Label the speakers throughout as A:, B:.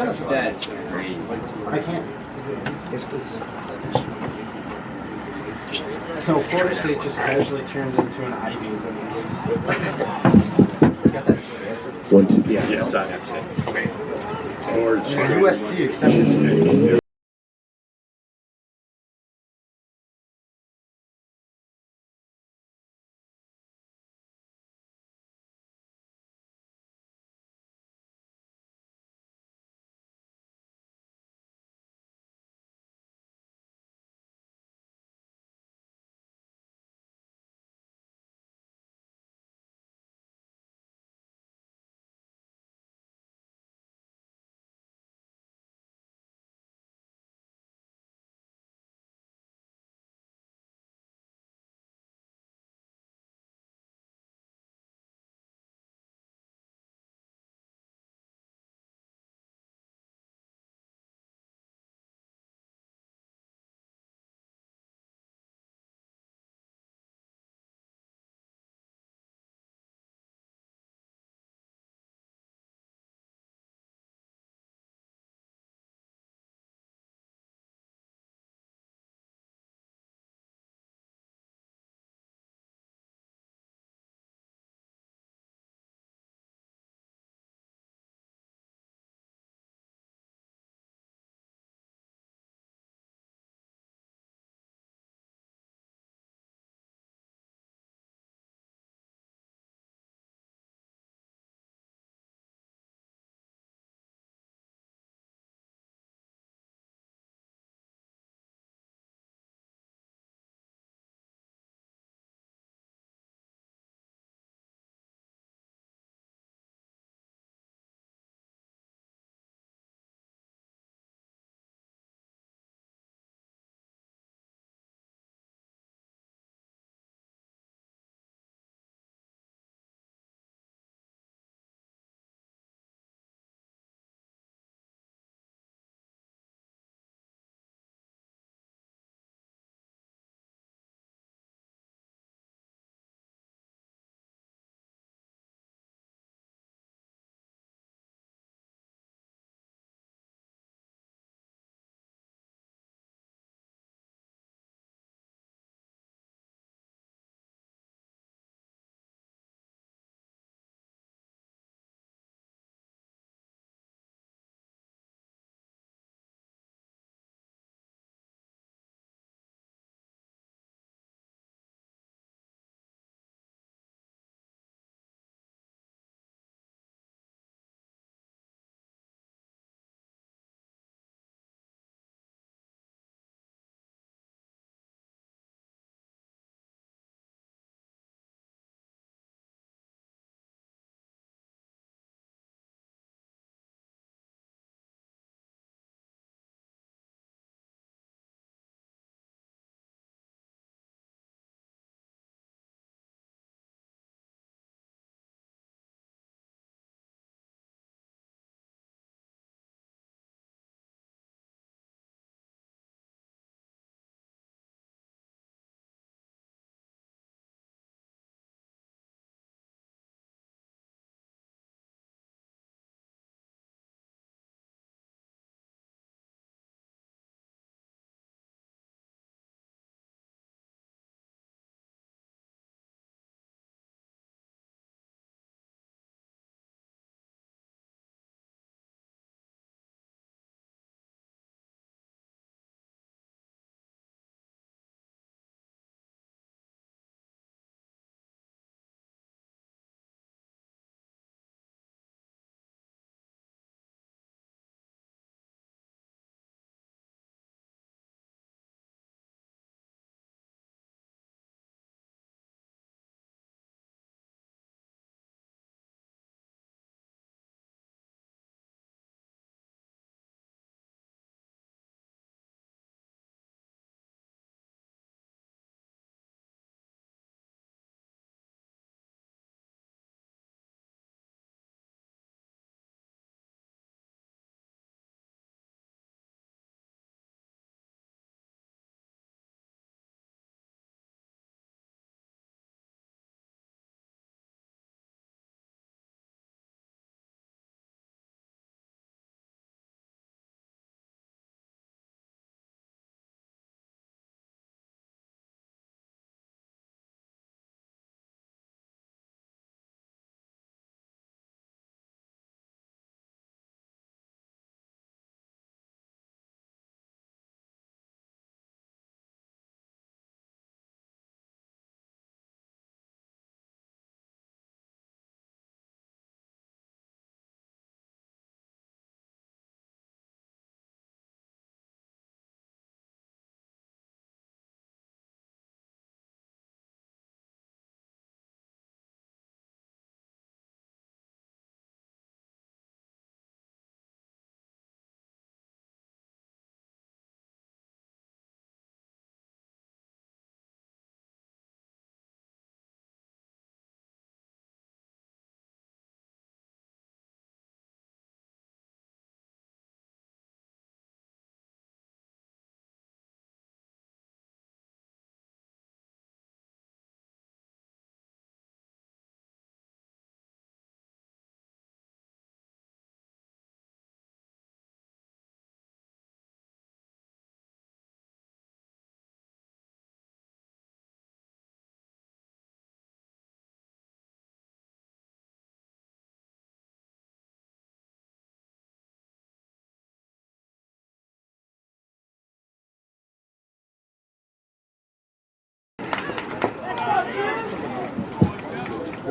A: That's crazy.
B: I can't. Yes, please. So Florida State just casually turned into an Ivy. Got that Stanford.
C: 1, 2,
D: Yeah, it's done. That's it. Okay.
B: USC accepted.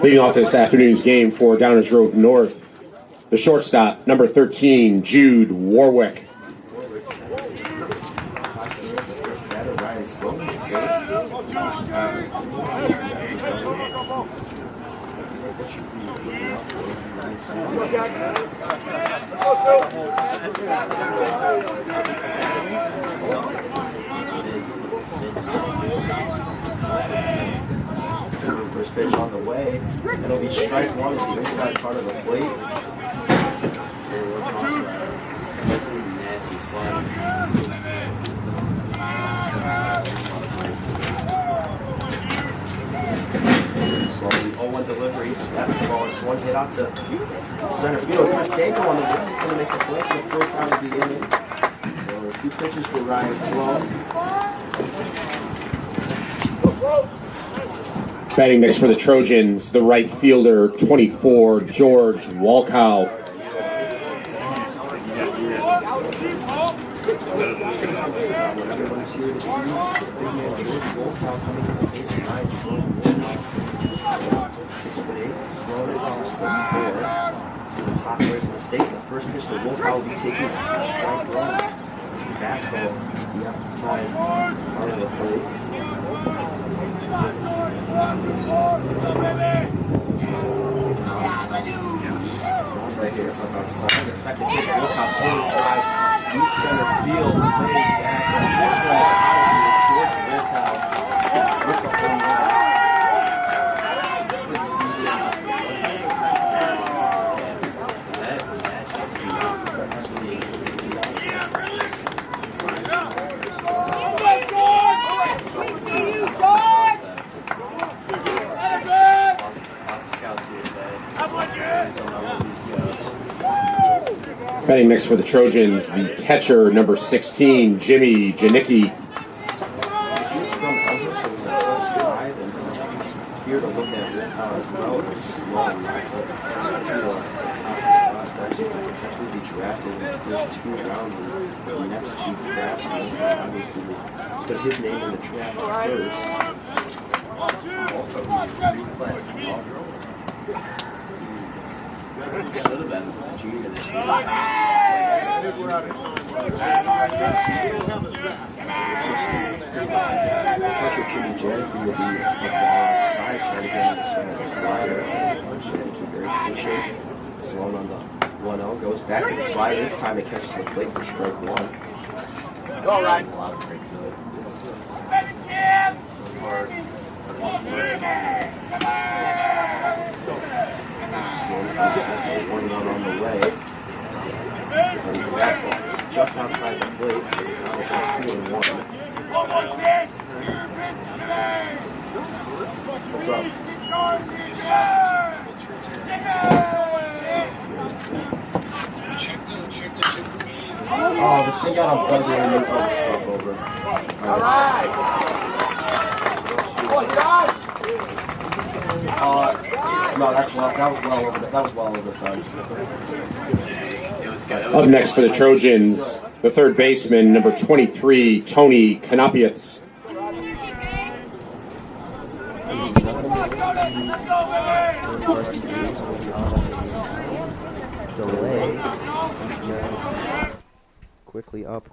A: Leading off this afternoon's game for Downers Grove North, the shortstop, number 13, Jude Warwick.
C: First pitch on the way. It'll be strike one at the inside part of the plate. Nasty slide. Slowly 0-1 deliveries. That ball is swung hit out to center field. Chris Danko on the wing. He's going to make the play for the first out of the inning. So 2 pitches for Ryan Sloan.
A: Batting next for the Trojans, the right fielder, 24, George Walkow.
C: Top players in the state. The first pitch that Walkow will be taking a strike one. Fastball, the outside part of the plate. It's up outside. The second pitch, Walkow swinging drive, deep center field, way back. This one is out of here. George Walkow with the home run.
A: Batting next for the Trojans, the catcher, number 16, Jimmy Janicki. Here to look at as well as Sloan. That's a top prospects who could potentially be drafted in the first 2 rounds of the next 2 drafts. Obviously, put his name in the draft first. Catcher Jimmy Janicki will be up outside, trying to get him to swing at the slider. Janicki very patient. Sloan on the 1-0 goes back to the slider. This time it catches the plate for strike one.
D: All right.
C: Sloan has set 1-1 on the way. Fastball just outside the plate, so now it's at 2-1. What's up? Oh, the thing got unplugged and moved all the stuff over. All right. No, that was well over the fence.
A: Up next for the Trojans, the third baseman, number 23, Tony Konopiets.
C: Delay. Quickly up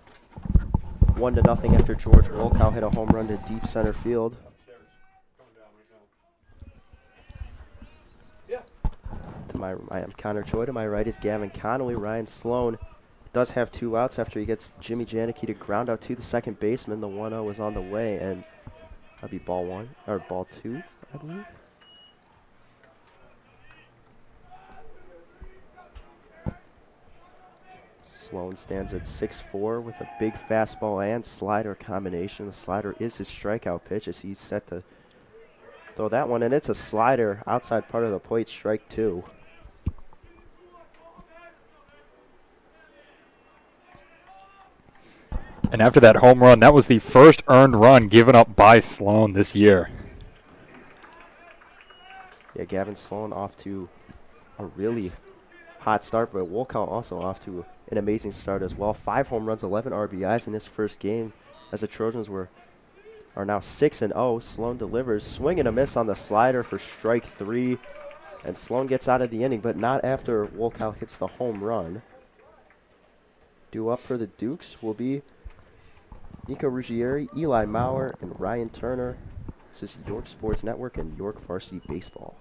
C: 1-0 after George Walkow hit a home run to deep center field. I'm Connor Choi. To my right is Gavin Connolly. Ryan Sloan does have 2 outs after he gets Jimmy Janicki to ground out to the second baseman. The 1-0 is on the way, and that'll be ball 2, I believe. Sloan stands at 6'4" with a big fastball and slider combination. The slider is his strikeout pitch as he's set to throw that one, and it's a slider outside part of the plate, strike 2.
E: And after that home run, that was the first earned run given up by Sloan this year.
C: Yeah, Gavin Sloan off to a really hot start, but Walkow also off to an amazing start as well. 5 home runs, 11 RBIs in his first game as the Trojans are now 6-0. Sloan delivers, swing and a miss on the slider for strike 3. And Sloan gets out of the inning, but not after Wolkow hits the home run. Due up for the Dukes will be Nico Ruggieri, Eli Maurer, and Ryan Turner. This is York Sports Network and York Varsity Baseball.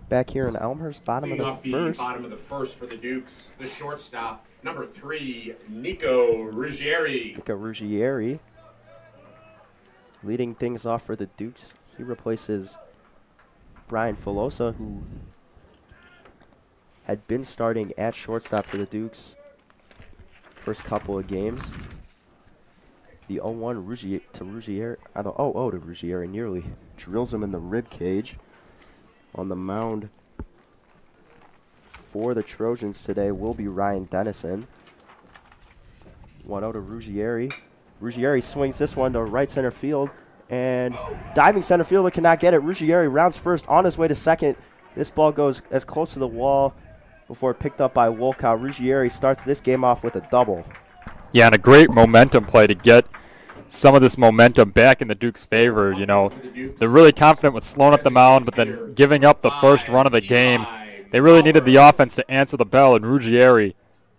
C: Back here in Elmhurst, bottom of the first.
D: Bottom of the first for the Dukes, the shortstop, number 3, Nico Ruggieri.
C: Nico Ruggieri leading things off for the Dukes. He replaces Brian Filosa, who had been starting at shortstop for the Dukes first couple of games. The 0-1 to Ruggieri, the 0-0 to Ruggieri nearly drills him in the rib cage. On the mound for the Trojans today will be Ryan Dennison. 1-0 to Ruggieri. Ruggieri swings this one to right center field, and diving center fielder cannot get it. Ruggieri rounds first on his way to second. This ball goes as close to the wall before picked up by Wolkow. Ruggieri starts this game off with a double.
E: Yeah, and a great momentum play to get some of this momentum back in the Dukes' favor. You know, they're really confident with Sloan at the mound, but then giving up the first run of the game. They really needed the offense to answer the bell, and Ruggieri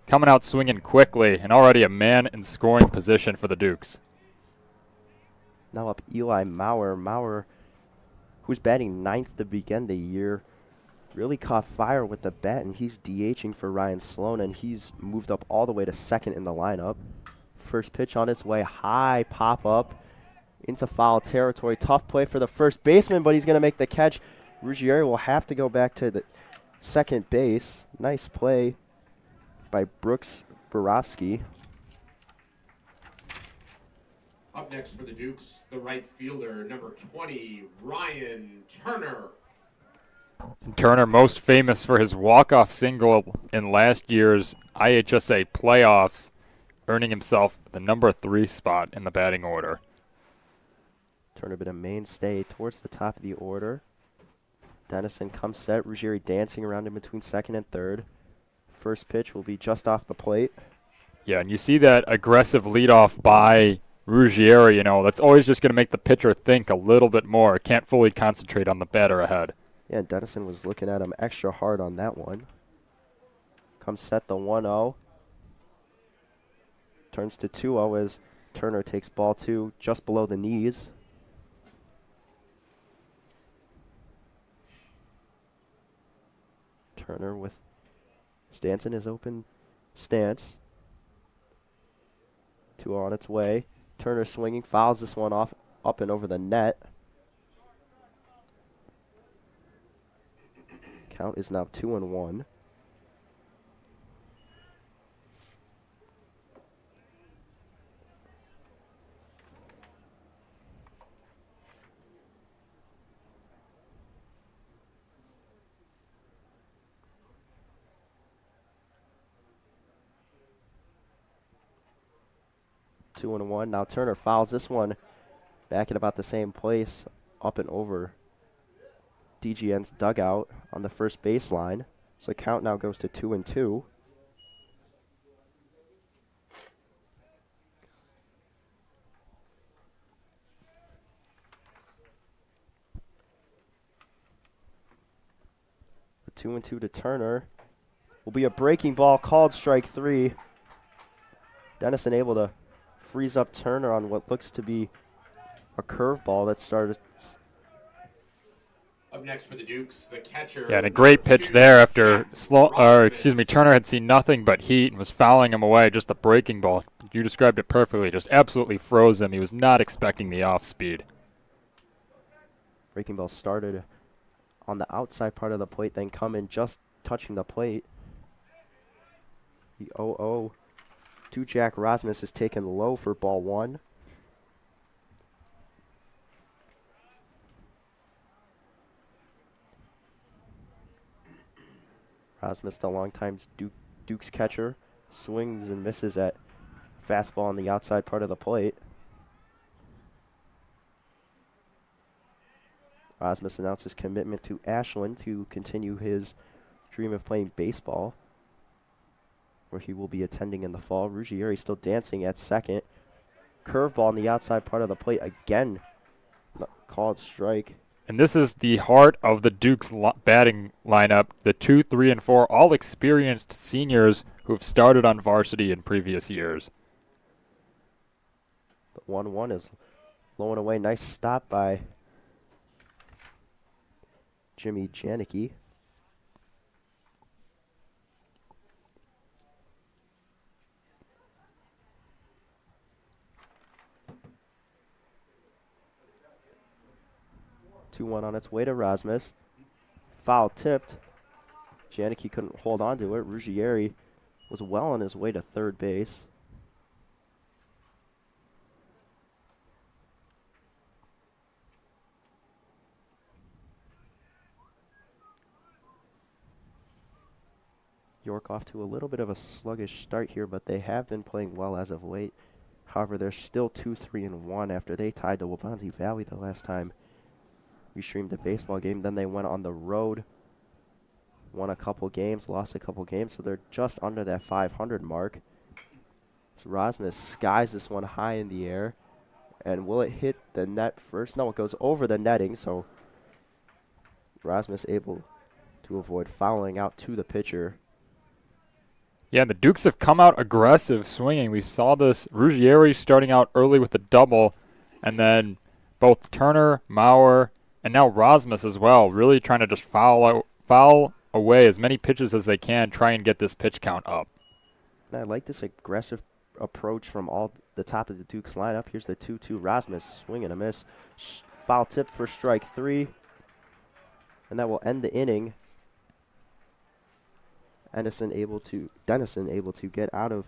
E: coming out swinging quickly, and already a man in scoring position for the Dukes.
C: Now up Eli Maurer. Maurer, who's batting ninth to begin the year, really caught fire with the bat, and he's DHing for Ryan Sloan, and he's moved up all the way to second in the lineup. First pitch on its way, high pop up into foul territory. Tough play for the first baseman, but he's going to make the catch. Ruggieri will have to go back to the second base. Nice play by Brooks Borowski.
D: Up next for the Dukes, the right fielder, number 20, Ryan Turner.
E: And Turner, most famous for his walk-off single in last year's IHSA playoffs, earning himself the number 3 spot in the batting order.
C: Turner been a mainstay towards the top of the order. Dennison comes set. Ruggieri dancing around in between second and third. First pitch will be just off the plate.
E: Yeah, and you see that aggressive leadoff by Ruggieri. You know, that's always just going to make the pitcher think a little bit more. Can't fully concentrate on the batter ahead.
C: Yeah, Dennison was looking at him extra hard on that one. Comes set the 1-0. Turns to 2-0 as Turner takes ball 2 just below the knees. Turner with stance in his open stance. 2-0 on its way. Turner swinging, fouls this one off up and over the net. Count is now 2-1. 2-1. Now Turner fouls this one back at about the same place, up and over DGN's dugout on the first baseline. So count now goes to 2-2. The 2-2 to Turner. Will be a breaking ball called strike 3. Dennison able to freeze up Turner on what looks to be a curveball that started.
D: Up next for the Dukes, the catcher.
E: Yeah, and a great pitch
D: 2,
E: there after
D: Rasmus.
E: Turner had seen nothing but heat and was fouling him away. Just a breaking ball. You described it perfectly. Just absolutely froze him. He was not expecting the off speed.
C: Breaking ball started on the outside part of the plate, then come in just touching the plate. The 0-0 to Jack Rasmus is taken low for ball 1. Rasmus, the longtime Duke's catcher, swings and misses at fastball on the outside part of the plate. Rasmus announces commitment to Ashland to continue his dream of playing baseball, where he will be attending in the fall. Ruggieri still dancing at second. Curveball on the outside part of the plate again, called strike.
E: And this is the heart of the Dukes batting lineup. The 2, 3, and 4, all experienced seniors who have started on varsity in previous years.
C: The 1-1 is blowing away. Nice stop by Jimmy Janicki. Two-one on its way to Rasmus. Foul tipped. Janicki couldn't hold on to it. Ruggieri was well on his way to third base. York off to a little bit of a sluggish start here, but they have been playing well as of late. However, they're still 2, 3, and 1 after they tied to Waubonsie Valley the last time we streamed a baseball game. Then they went on the road, won a couple games, lost a couple games, so they're just under that 500 mark. So Rasmus skies this one high in the air, and will it hit the net first? No, it goes over the netting, so Rasmus able to avoid fouling out to the pitcher.
E: Yeah, the Dukes have come out aggressive swinging. We saw this Ruggieri starting out early with a double, and then both Turner, Maurer, and now Rasmus as well, really trying to just foul away as many pitches as they can, try and get this pitch count up.
C: And I like this aggressive approach from all the top of the Dukes lineup. Here's the 2-2 Rasmus, swing and a miss. Foul tip for strike 3, and that will end the inning. Dennison able to get out of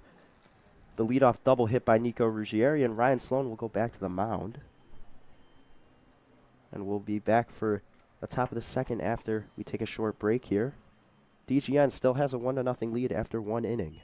C: the leadoff double hit by Nico Ruggieri, and Ryan Sloan will go back to the mound. And we'll be back for the top of the second after we take a short break here. DGN still has a 1-0 lead after 1 inning.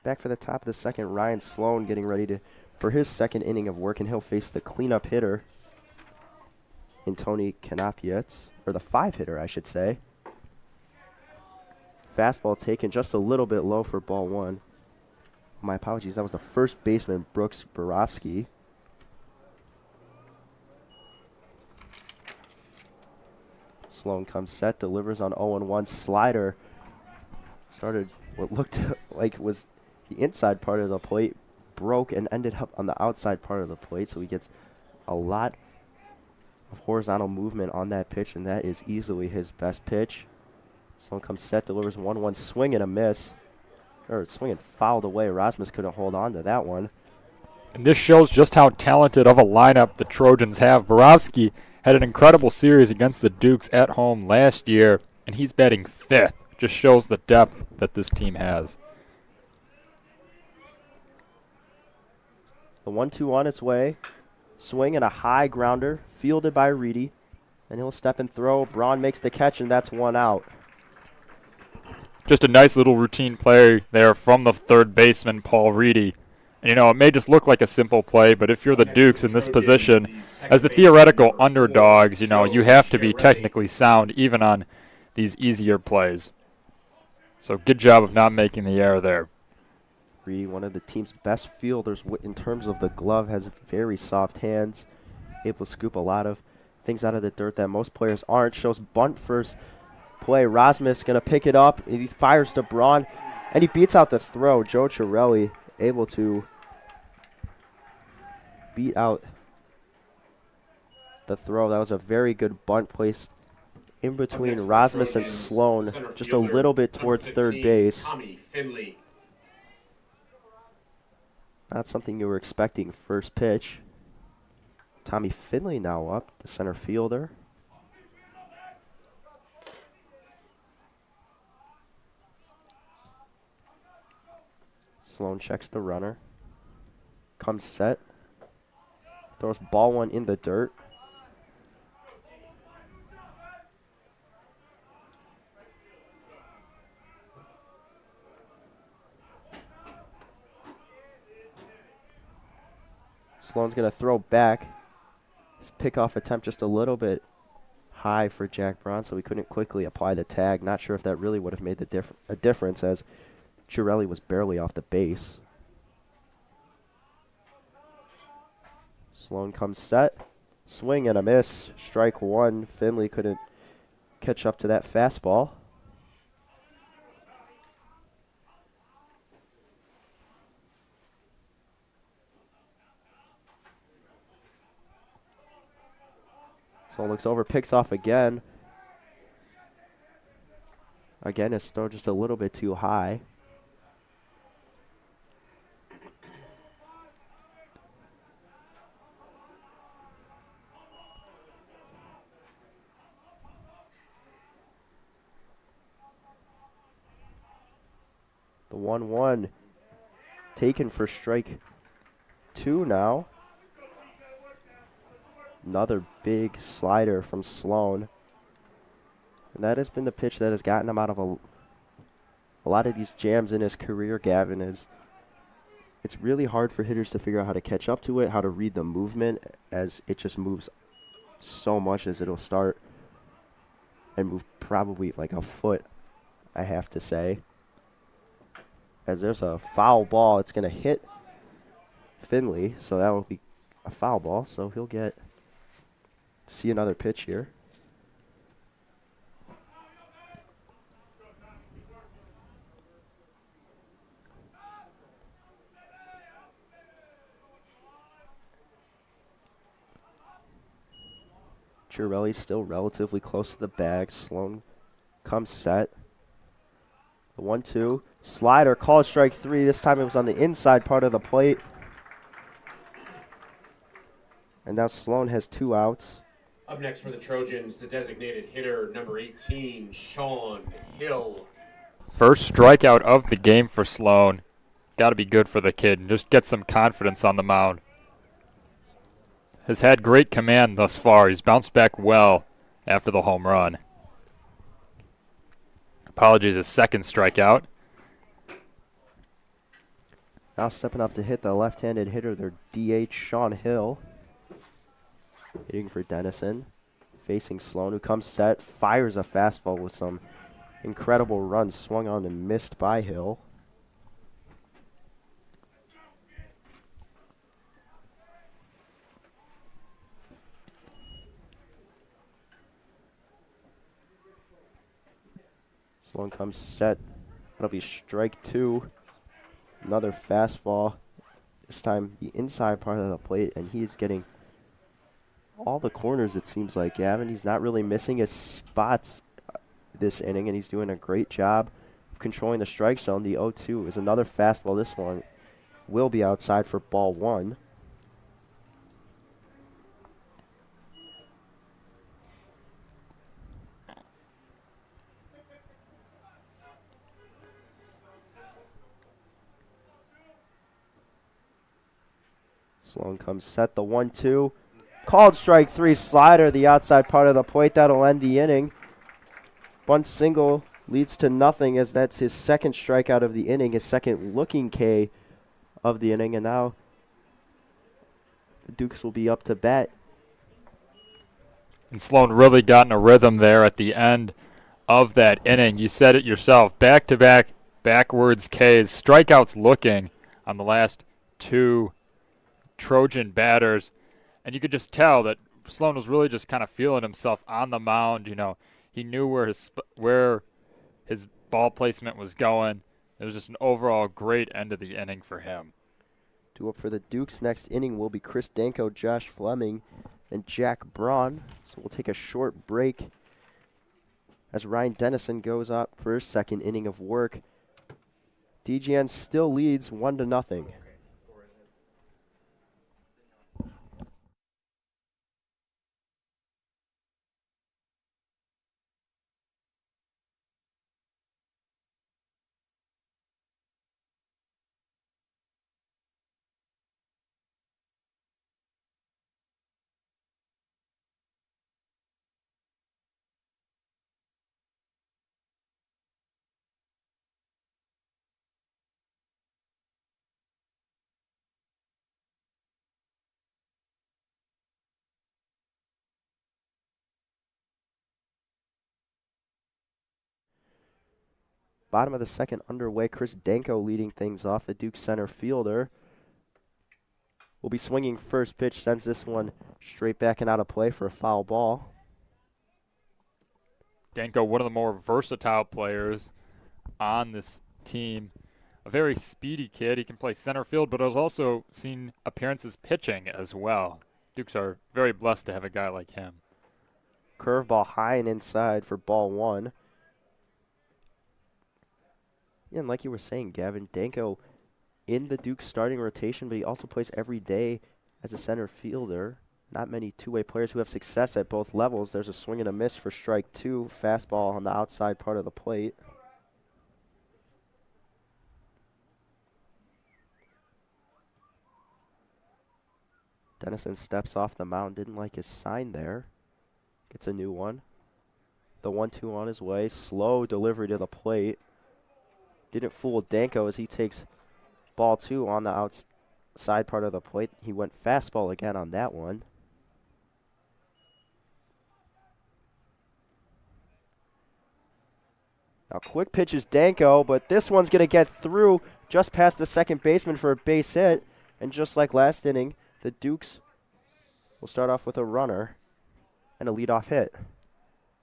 C: Back for the top of the second, Ryan Sloan getting ready for his second inning of work, and he'll face the cleanup hitter in Tony Kanapietz, or the 5-hitter, I should say. Fastball taken just a little bit low for ball 1. My apologies, that was the first baseman, Brooks Borofsky. Sloan comes set, delivers on 0-1. Slider started what looked like was the inside part of the plate, broke and ended up on the outside part of the plate, so he gets a lot of horizontal movement on that pitch, and that is easily his best pitch. Sloan comes set, delivers 1-1, swing and a miss. Or swing and fouled away. Rasmus couldn't hold on to that one.
E: And this shows just how talented of a lineup the Trojans have. Borofsky had an incredible series against the Dukes at home last year, and he's batting 5th. Just shows the depth that this team has.
C: The 1-2 on its way. Swing and a high grounder, fielded by Reedy. And he'll step and throw. Braun makes the catch, and that's 1 out.
E: Just a nice little routine play there from the third baseman, Paul Reedy. And, you know, it may just look like a simple play, but if you're the Dukes in this position, as the theoretical underdogs, you know, you have to be technically sound even on these easier plays. So good job of not making the error there.
C: Reedy, one of the team's best fielders in terms of the glove, has very soft hands, able to scoop a lot of things out of the dirt that most players aren't. Shows bunt first play. Rasmus going to pick it up. He fires to Braun, and he beats out the throw. Joe Chirelli able to beat out the throw. That was a very good bunt place in between Rasmus and Sloan, just a little bit towards third base. Not something you were expecting first pitch. Tommy Finley now up, the center fielder. Sloan checks the runner. Comes set. Throws ball 1 in the dirt. Sloan's going to throw back. His pickoff attempt just a little bit high for Jack Braun, so he couldn't quickly apply the tag. Not sure if that really would have made a difference, as Chirelli was barely off the base. Sloan comes set. Swing and a miss. Strike 1. Finley couldn't catch up to that fastball. Sloan looks over, picks off again. Again, his throw just a little bit too high. The 1-1 taken for strike 2 now. Another big slider from Sloan. And that has been the pitch that has gotten him out of a lot of these jams in his career, Gavin. It's really hard for hitters to figure out how to catch up to it, how to read the movement, as it just moves so much, as it'll start and move probably like a foot, I have to say. As there's a foul ball, it's going to hit Finley, so that will be a foul ball, so he'll get to see another pitch here. Chirelli's still relatively close to the bag. Sloan comes set. The 1-2. Slider, called strike 3. This time it was on the inside part of the plate. And now Sloan has 2 outs.
D: Up next for the Trojans, the designated hitter, number 18, Sean Hill.
E: First strikeout of the game for Sloan. Got to be good for the kid and just get some confidence on the mound. Has had great command thus far. He's bounced back well after the home run. Apologies, his second strikeout.
C: Now stepping up to hit the left-handed hitter, their DH, Sean Hill. Hitting for Dennison. Facing Sloan, who comes set, fires a fastball with some incredible runs, swung on and missed by Hill. Sloan comes set. That'll be strike 2. Another fastball. This time the inside part of the plate, and he is getting all the corners, it seems like, Gavin. He's not really missing his spots this inning, and he's doing a great job of controlling the strike zone. The 0-2 is another fastball. This one will be outside for ball 1. Sloan comes set, the 1-2. Called strike 3, slider, the outside part of the plate. That'll end the inning. Bunt single leads to nothing, as that's his second strikeout of the inning, his second looking K of the inning, and now the Dukes will be up to bat.
E: And Sloan really got in a rhythm there at the end of that inning. You said it yourself, back-to-back backwards Ks, strikeouts looking on the last 2 Trojan batters, and you could just tell that Sloan was really just kind of feeling himself on the mound. You know, he knew where his ball placement was going. It was just an overall great end of the inning for him.
C: 2 up for the Dukes. Next inning will be Chris Danko, Josh Fleming, and Jack Braun. So we'll take a short break as Ryan Dennison goes up for his second inning of work. DGN still leads 1-0. Bottom of the second underway. Chris Danko leading things off. The Duke center fielder will be swinging first pitch. Sends this one straight back and out of play for a foul ball.
E: Danko, one of the more versatile players on this team. A very speedy kid. He can play center field, but has also seen appearances pitching as well. Dukes are very blessed to have a guy like him.
C: Curveball high and inside for ball 1. Yeah, and like you were saying, Gavin, Danko in the Duke starting rotation, but he also plays every day as a center fielder. Not many two-way players who have success at both levels. There's a swing and a miss for strike 2. Fastball on the outside part of the plate. Dennison steps off the mound. Didn't like his sign there. Gets a new one. The 1-2 on his way. Slow delivery to the plate. Didn't fool Danko as he takes ball 2 on the outside part of the plate. He went fastball again on that one. Now quick pitch is Danko, but this one's going to get through just past the second baseman for a base hit. And just like last inning, the Dukes will start off with a runner and a leadoff hit.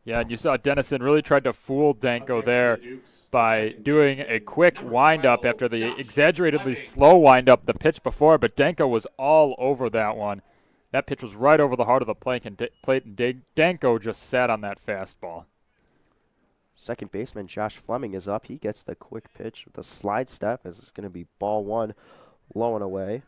E: Yeah, and you saw Dennison really tried to fool Danko there by doing a quick windup after the exaggeratedly slow windup the pitch before, but Danko was all over that one. That pitch was right over the heart of the plate, and Danko just sat on that fastball.
C: Second baseman Josh Fleming is up. He gets the quick pitch with a slide step, as it's going to be ball 1, low and away.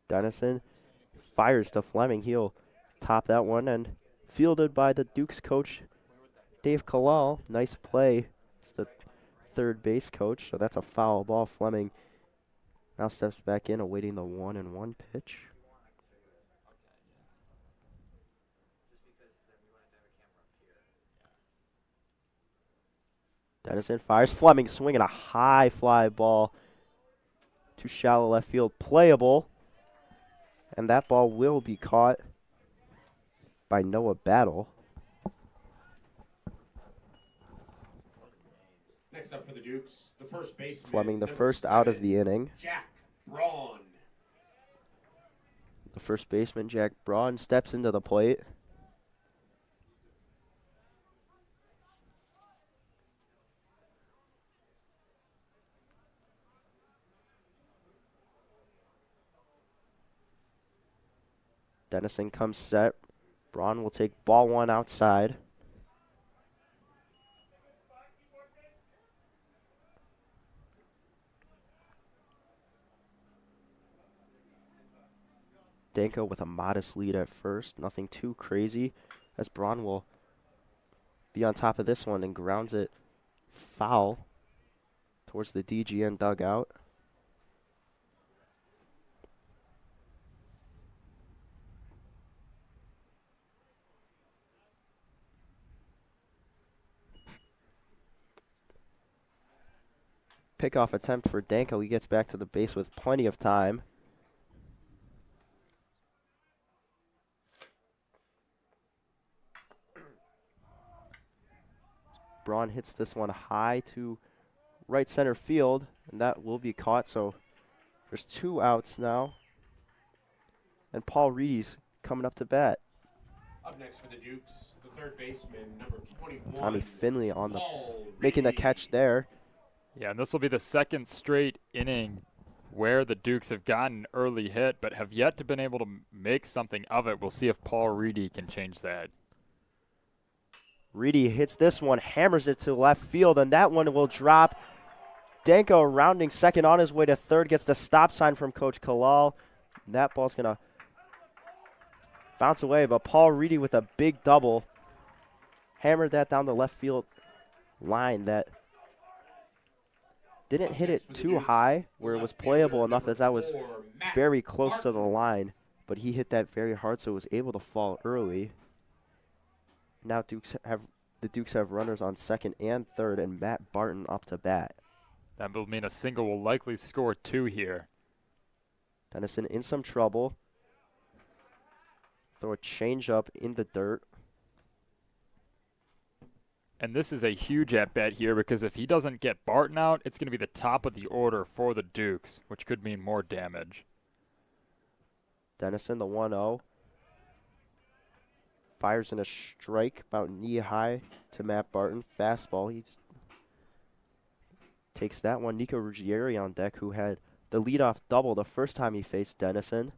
C: Dennison fires to Fleming. He'll top that one and fielded by the Dukes coach, Dave Kalal. Nice play. It's the third base coach, so that's a foul ball. Fleming now steps back in, awaiting the 1-1 pitch. Dennison fires. Fleming swinging a high fly ball to shallow left field. Playable. And that ball will be caught by Noah Battle.
D: Next up for the Dukes, the first baseman.
C: Fleming, the
D: number
C: first out of
D: 7,
C: the inning.
D: Jack Braun.
C: The first baseman, Jack Braun, steps into the plate. Dennison comes set. Braun will take ball 1 outside. Danko with a modest lead at first. Nothing too crazy, as Braun will be on top of this one and grounds it foul towards the DGN dugout. Pickoff attempt for Danko. He gets back to the base with plenty of time. Braun hits this one high to right center field, and that will be caught. So there's 2 outs now. And Paul Reedy's coming up to bat.
D: Up next for the Dukes, the third baseman, number 21.
C: Tommy Finley on the
D: Paul
C: making the
D: Reedy.
C: catch there.
E: Yeah, and this will be the second straight inning where the Dukes have gotten an early hit, but have yet to been able to make something of it. We'll see if Paul Reedy can change that.
C: Reedy hits this one, hammers it to left field, and that one will drop. Danko rounding second on his way to third, gets the stop sign from Coach Kalal. That ball's going to bounce away, but Paul Reedy with a big double hammered that down the left field line. That didn't hit it too high where it was playable enough as that was very close to the line, but he hit that very hard, so it was able to fall early. Now the Dukes have runners on second and third, and Matt Barton up to bat.
E: That will mean a single will likely score 2 here.
C: Dennison in some trouble. Throw a changeup in the dirt.
E: And this is a huge at-bat here because if he doesn't get Barton out, it's going to be the top of the order for the Dukes, which could mean more damage.
C: Dennison, the 1-0. Fires in a strike about knee-high to Matt Barton. Fastball. He takes that one. Nico Ruggieri on deck, who had the leadoff double the first time he faced Dennison.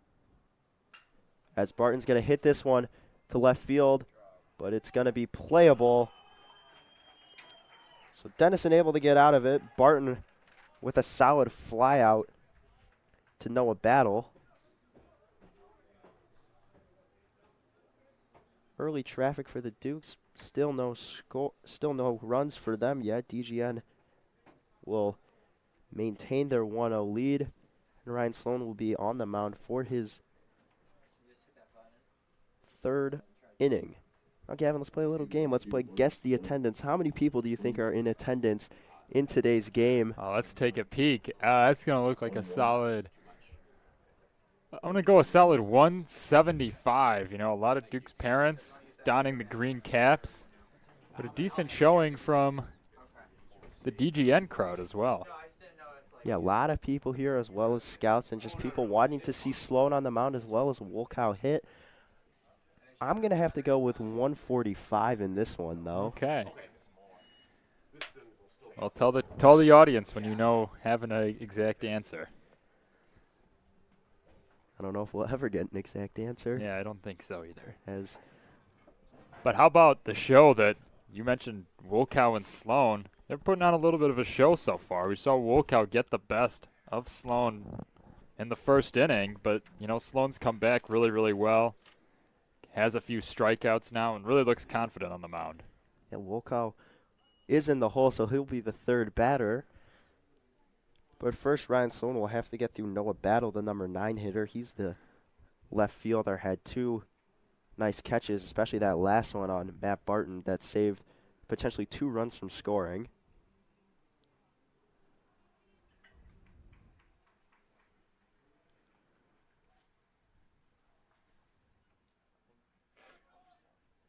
C: As Barton's going to hit this one to left field, but it's going to be playable. So Dennison able to get out of it. Barton with a solid fly out to Noah Battle. Early traffic for the Dukes. Still no runs for them yet. DGN will maintain their 1-0 lead. And Ryan Sloan will be on the mound for his third inning. Now, Gavin, let's play a little game. Let's play Guess the Attendance. How many people do you think are in attendance in today's game?
E: Oh, let's take a peek. That's going to look like a solid... I'm going to go a solid 175. You know, a lot of Duke's parents donning the green caps. But a decent showing from the DGN crowd as well.
C: Yeah, a lot of people here, as well as scouts and just people wanting to see Sloan on the mound as well as Wolkow hit. I'm going to have to go with 145 in this one, though.
E: Okay. Well, tell the audience when you have an exact answer.
C: I don't know if we'll ever get an exact answer.
E: Yeah, I don't think so either.
C: But
E: how about the show that you mentioned, Wolkow and Sloan? They're putting on a little bit of a show so far. We saw Wolkow get the best of Sloan in the first inning, but, Sloan's come back really, really well. Has a few strikeouts now and really looks confident on the mound.
C: Yeah, Wolkow is in the hole, so he'll be the third batter. But first, Ryan Sloan will have to get through Noah Battle, the number 9 hitter. He's the left fielder, had 2 nice catches, especially that last one on Matt Barton that saved potentially 2 runs from scoring.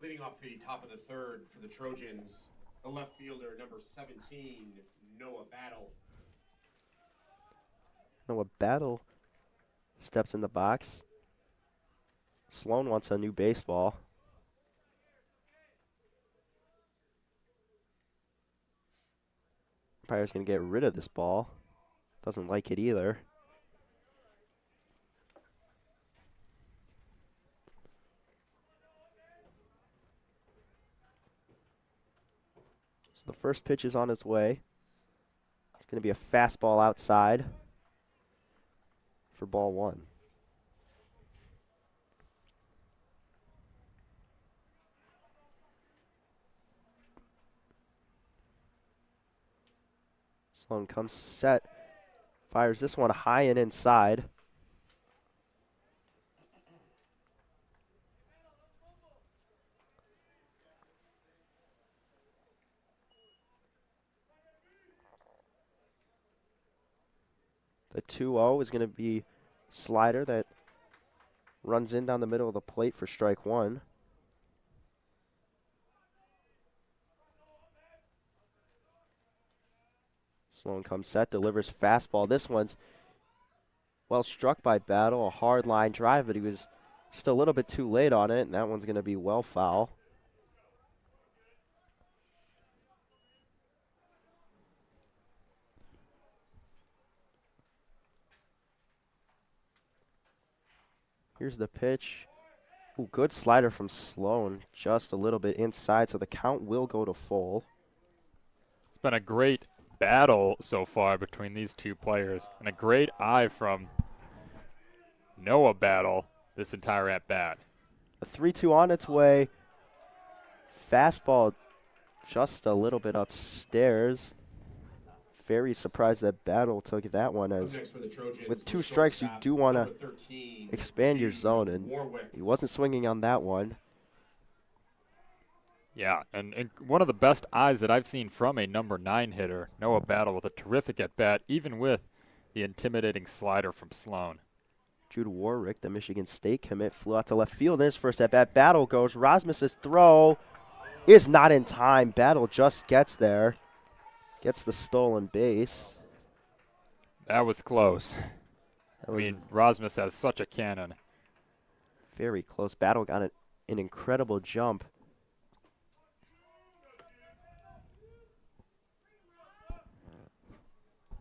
D: Leading off the top of the third for the Trojans, the left fielder, number 17, Noah Battle.
C: Noah Battle steps in the box. Sloan wants a new baseball. Umpire's going to get rid of this ball. Doesn't like it either. So the first pitch is on its way. It's going to be a fastball outside for ball one. Sloan comes set, fires this one high and inside. The 2-0 is going to be slider that runs in down the middle of the plate for strike one. Sloan comes set, delivers fastball. This one's well struck by Battle, a hard line drive, but he was just a little bit too late on it, and that one's going to be well foul. Here's the pitch. Ooh, good slider from Sloan, just a little bit inside, so the count will go to full.
E: It's been a great battle so far between these two players, and a great eye from Noah Battle this entire at-bat.
C: A 3-2 on its way. Fastball just a little bit upstairs. Very surprised that Battle took that one, as with 2 strikes you do want to expand your zone, and he wasn't swinging on that one.
E: Yeah, and one of the best eyes that I've seen from a number 9 hitter, Noah Battle, with a terrific at-bat, even with the intimidating slider from Sloan.
C: Jude Warwick, the Michigan State commit, flew out to left field in his first at-bat. Battle goes. Rasmus's throw is not in time. Battle just gets there. Gets the stolen base.
E: That was close. I mean, Rasmus has such a cannon.
C: Very close. Battle got an incredible jump.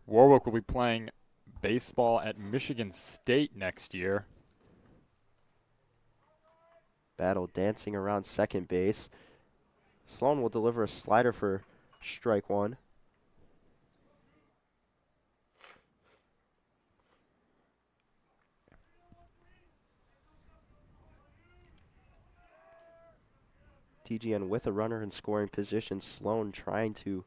E: Warwick will be playing baseball at Michigan State next year.
C: Battle dancing around second base. Sloan will deliver a slider for strike one. TGN with a runner in scoring position. Sloan trying to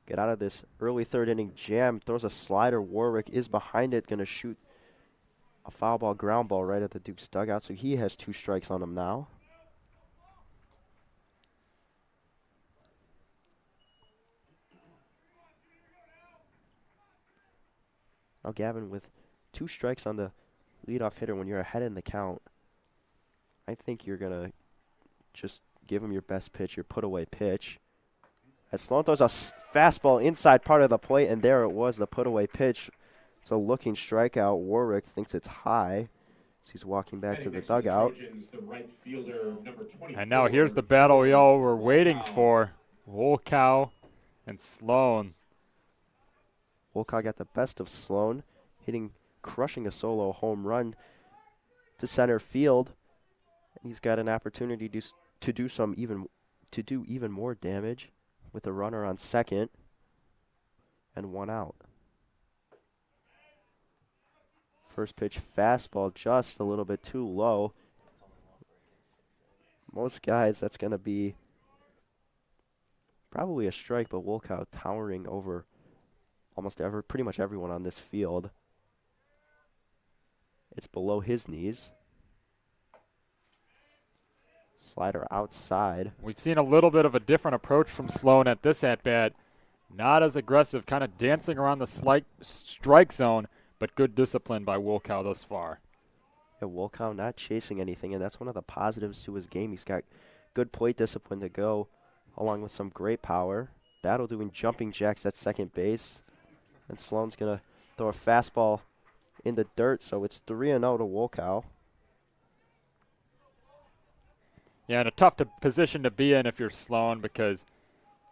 C: get out of this early third inning jam. Throws a slider. Warwick is behind it. Going to shoot a foul ball, ground ball right at the Duke's dugout. So he has 2 strikes on him now. Now Gavin with 2 strikes on the leadoff hitter when you're ahead in the count. I think you're going to just give him your best pitch, your put-away pitch. As Sloan throws a fastball inside part of the plate, and there it was, the put-away pitch. It's a looking strikeout. Warwick thinks it's high as he's walking back to the dugout.
E: And now here's the battle we all were waiting for. Wolkow and Sloan.
C: Wolkow got the best of Sloan, crushing a solo home run to center field. And he's got an opportunity to do even more damage with a runner on second and 1 out. First pitch fastball just a little bit too low. Most guys, that's going to be probably a strike, but Wolkow towering over pretty much everyone on this field. It's below his knees. Slider outside.
E: We've seen a little bit of a different approach from Sloan at this at-bat. Not as aggressive, kind of dancing around the strike zone, but good discipline by Wolkow thus far.
C: Yeah, Wolkow not chasing anything, and that's one of the positives to his game. He's got good plate discipline to go, along with some great power. Battle doing jumping jacks at second base. And Sloan's going to throw a fastball in the dirt, so it's 3-0 to Wolkow.
E: Yeah, and a tough position to be in if you're Sloan, because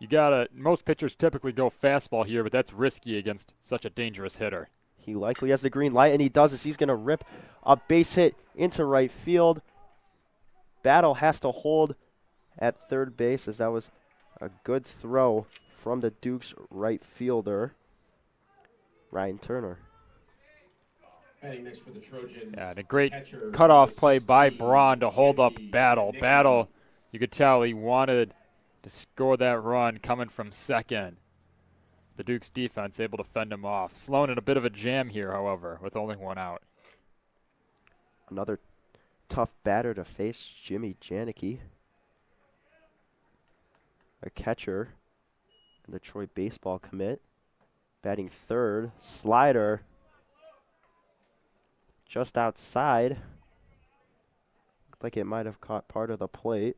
E: you gotta. Most pitchers typically go fastball here, but that's risky against such a dangerous hitter.
C: He likely has the green light, and he does this. He's going to rip a base hit into right field. Battle has to hold at third base, as that was a good throw from the Dukes right fielder, Ryan Turner.
D: Batting next for the Trojans.
E: Yeah, and a great
D: catcher,
E: cutoff play by
D: 16,
E: Braun to hold up
D: Jimmy
E: Battle.
D: Janicki.
E: Battle, you could tell he wanted to score that run coming from second. The Dukes defense able to fend him off. Sloan in a bit of a jam here, however, with only one out.
C: Another tough batter to face, Jimmy Janicki, a catcher, and the Troy baseball commit. Batting third, slider just outside. Looked like it might have caught part of the plate.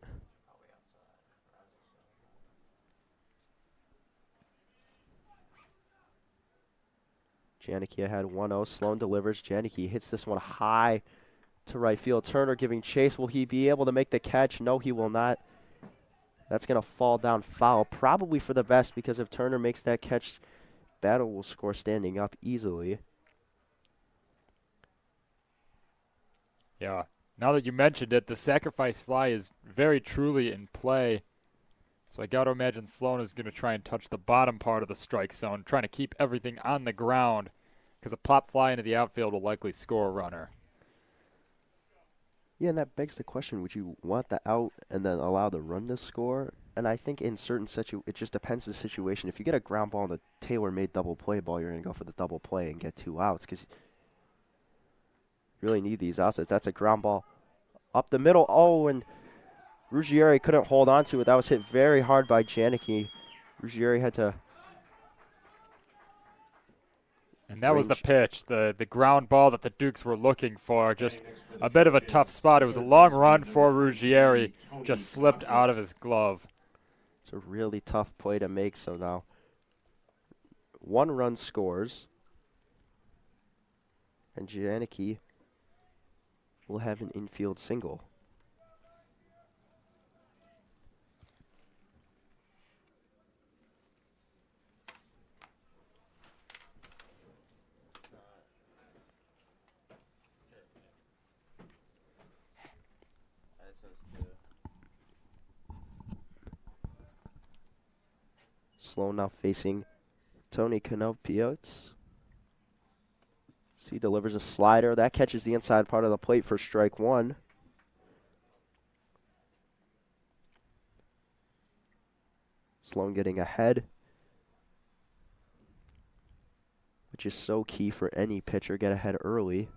C: Janicki had 1-0. Sloan delivers. Janicki hits this one high to right field. Turner giving chase. Will he be able to make the catch? No, he will not. That's going to fall down foul. Probably for the best, because if Turner makes that catch, Battle will score standing up easily.
E: Yeah. Now that you mentioned it, the sacrifice fly is very truly in play. So I got to imagine Sloan is going to try and touch the bottom part of the strike zone, trying to keep everything on the ground, because a pop fly into the outfield will likely score a runner.
C: Yeah, and that begs the question, would you want the out and then allow the run to score? And I think in certain it just depends on the situation. If you get a ground ball in the tailor-made double play ball, you're going to go for the double play and get 2 outs, because you really need these outs. That's a ground ball up the middle. Oh, and Ruggieri couldn't hold on to it. That was hit very hard by Janicki. Ruggieri had to...
E: And that was the pitch, the ground ball that the Dukes were looking for. Just a bit of a tough spot. It was a long run for Ruggieri, just slipped out of his glove.
C: It's a really tough play to make. So now 1 run scores, and Janicki will have an infield single. Sloan now facing Tony Canopios. So he delivers a slider. That catches the inside part of the plate for strike 1. Sloan getting ahead, which is so key for any pitcher. Get ahead early.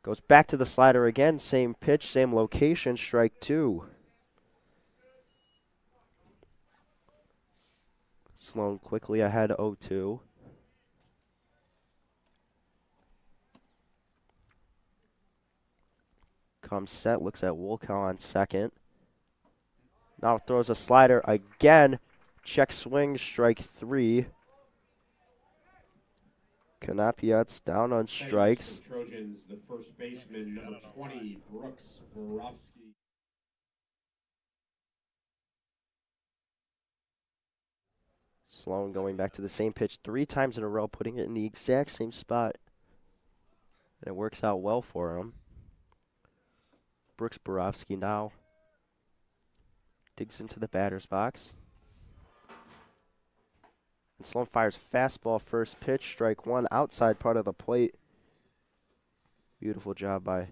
C: Goes back to the slider again. Same pitch, same location. Strike 2. Sloan quickly ahead 0-2. Comes set, looks at Wolkow on second. Now throws a slider again. Check swing, strike 3. Kanapiats down on strikes.
D: The Trojans, the first baseman, number 20, Brooks Borowski.
C: Sloan going back to the same pitch 3 times in a row, putting it in the exact same spot. And it works out well for him. Brooks Borowski now digs into the batter's box. And Sloan fires fastball first pitch, strike 1, outside part of the plate. Beautiful job by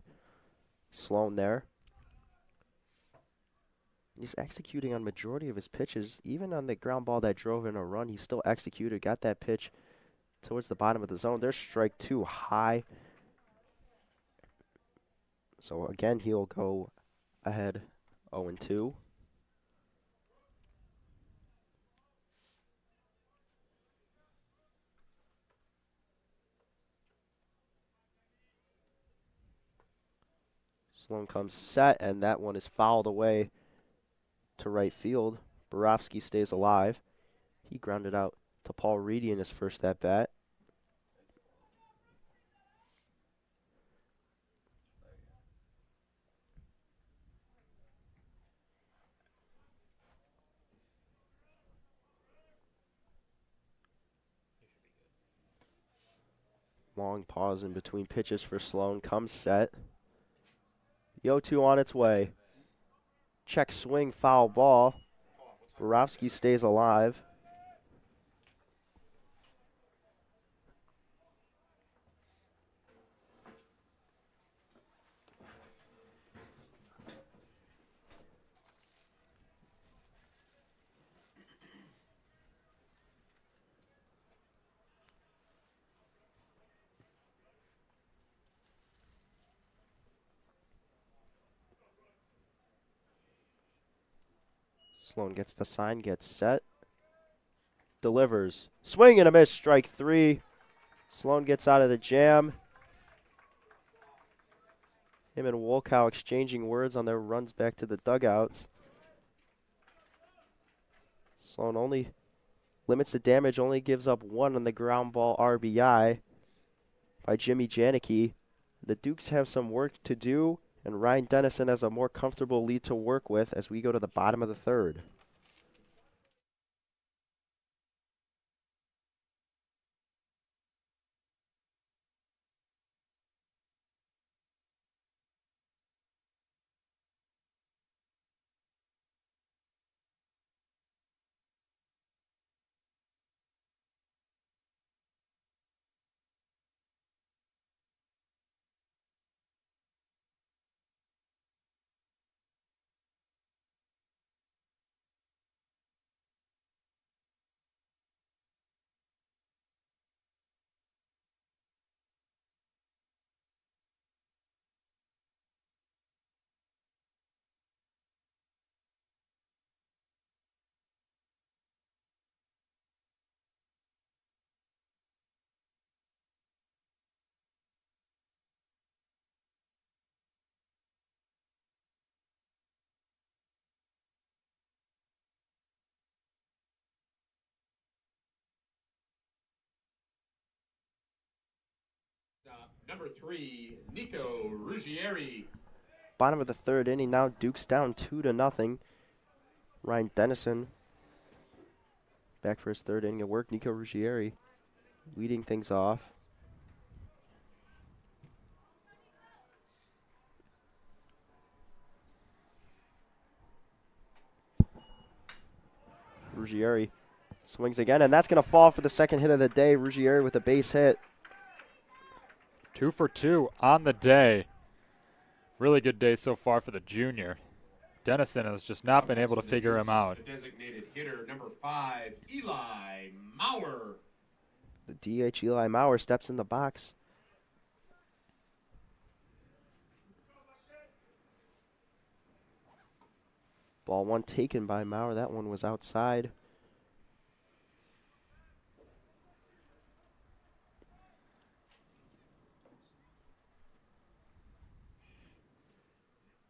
C: Sloan there. He's executing on majority of his pitches. Even on the ground ball that drove in a run, he still executed, got that pitch towards the bottom of the zone. There's strike 2 high. So again, he'll go ahead 0-2. Sloan comes set, and that one is fouled away to right field. Borowski stays alive. He grounded out to Paul Reedy in his first at-bat. Long pause in between pitches for Sloan. Comes set. The 0-2 on its way. Check swing, foul ball. Borowski stays alive. Sloan gets the sign, gets set. Delivers. Swing and a miss, strike 3. Sloan gets out of the jam. Him and Wolkow exchanging words on their runs back to the dugouts. Sloan only limits the damage, only gives up 1 on the ground ball RBI by Jimmy Janicki. The Dukes have some work to do, and Ryan Dennison has a more comfortable lead to work with as we go to the bottom of the 3rd.
D: Number 3, Nico Ruggieri.
C: Bottom of the 3rd inning now. Dukes down 2-0. Ryan Dennison back for his 3rd inning of work. Nico Ruggieri leading things off. Ruggieri swings again, and that's going to fall for the 2nd hit of the day. Ruggieri with a base hit.
E: 2 for 2 on the day. Really good day so far for the junior. Dennison has just not been able to figure him out.
D: The designated hitter, number 5, Eli Maurer.
C: The DH Eli Maurer steps in the box. Ball 1 taken by Maurer. That one was outside.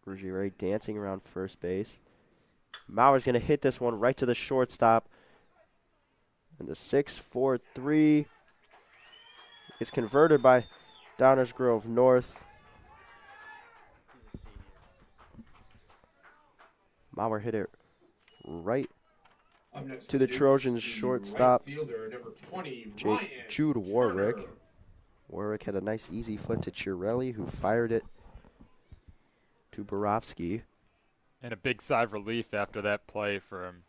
C: Ruggieri dancing around first base. Maurer's going to hit this one right to the shortstop. And the 6-4-3 is converted by Downers Grove North. Maurer hit it right to the Trojans shortstop,
D: Right fielder, number 20,
C: Jude Warwick.
D: Turner.
C: Warwick had a nice easy flip to Chiarelli, who fired it to Borowski.
E: And a big sigh of relief after that play for him.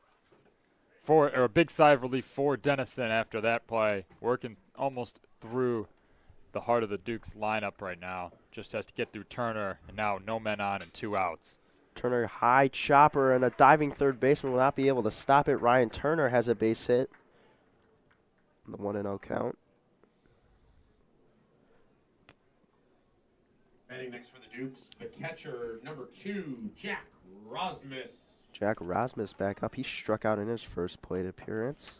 E: Or a big sigh of relief for Dennison after that play. Working almost through the heart of the Dukes lineup right now. Just has to get through Turner, and now no men on and 2 outs.
C: Turner high chopper, and a diving third baseman will not be able to stop it. Ryan Turner has a base hit. The 1-0 count.
D: Batting next for the Dukes, the catcher, number 2, Jack Rosmus.
C: Jack Rosmus back up. He struck out in his first plate appearance.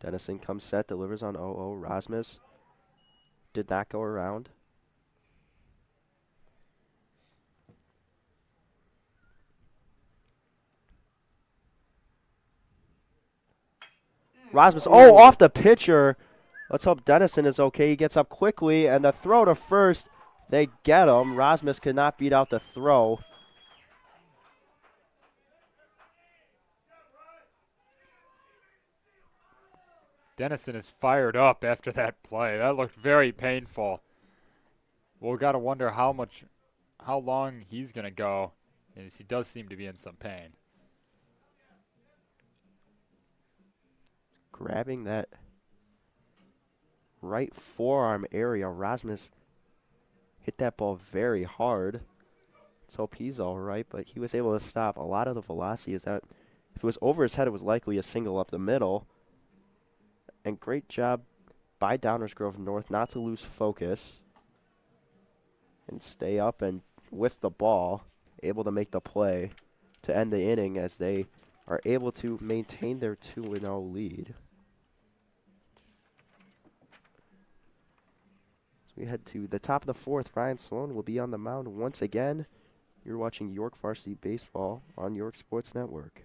C: Dennison comes set, delivers on 0-0. Rasmus did not go around. Rasmus, oh, off the pitcher. Let's hope Dennison is okay. He gets up quickly, and the throw to first, they get him. Rasmus could not beat out the throw.
E: Dennison is fired up after that play. That looked very painful. Well, we got to wonder how long he's going to go, as he does seem to be in some pain.
C: Grabbing that right forearm area, Rasmus hit that ball very hard. Let's hope he's all right, but he was able to stop a lot of the velocity. Is that if it was over his head, it was likely a single up the middle. And great job by Downers Grove North not to lose focus and stay up and with the ball, able to make the play to end the inning as they are able to maintain their 2-0 lead. So we head to the top of the fourth. Ryan Sloan will be on the mound once again. You're watching York Varsity Baseball on York Sports Network.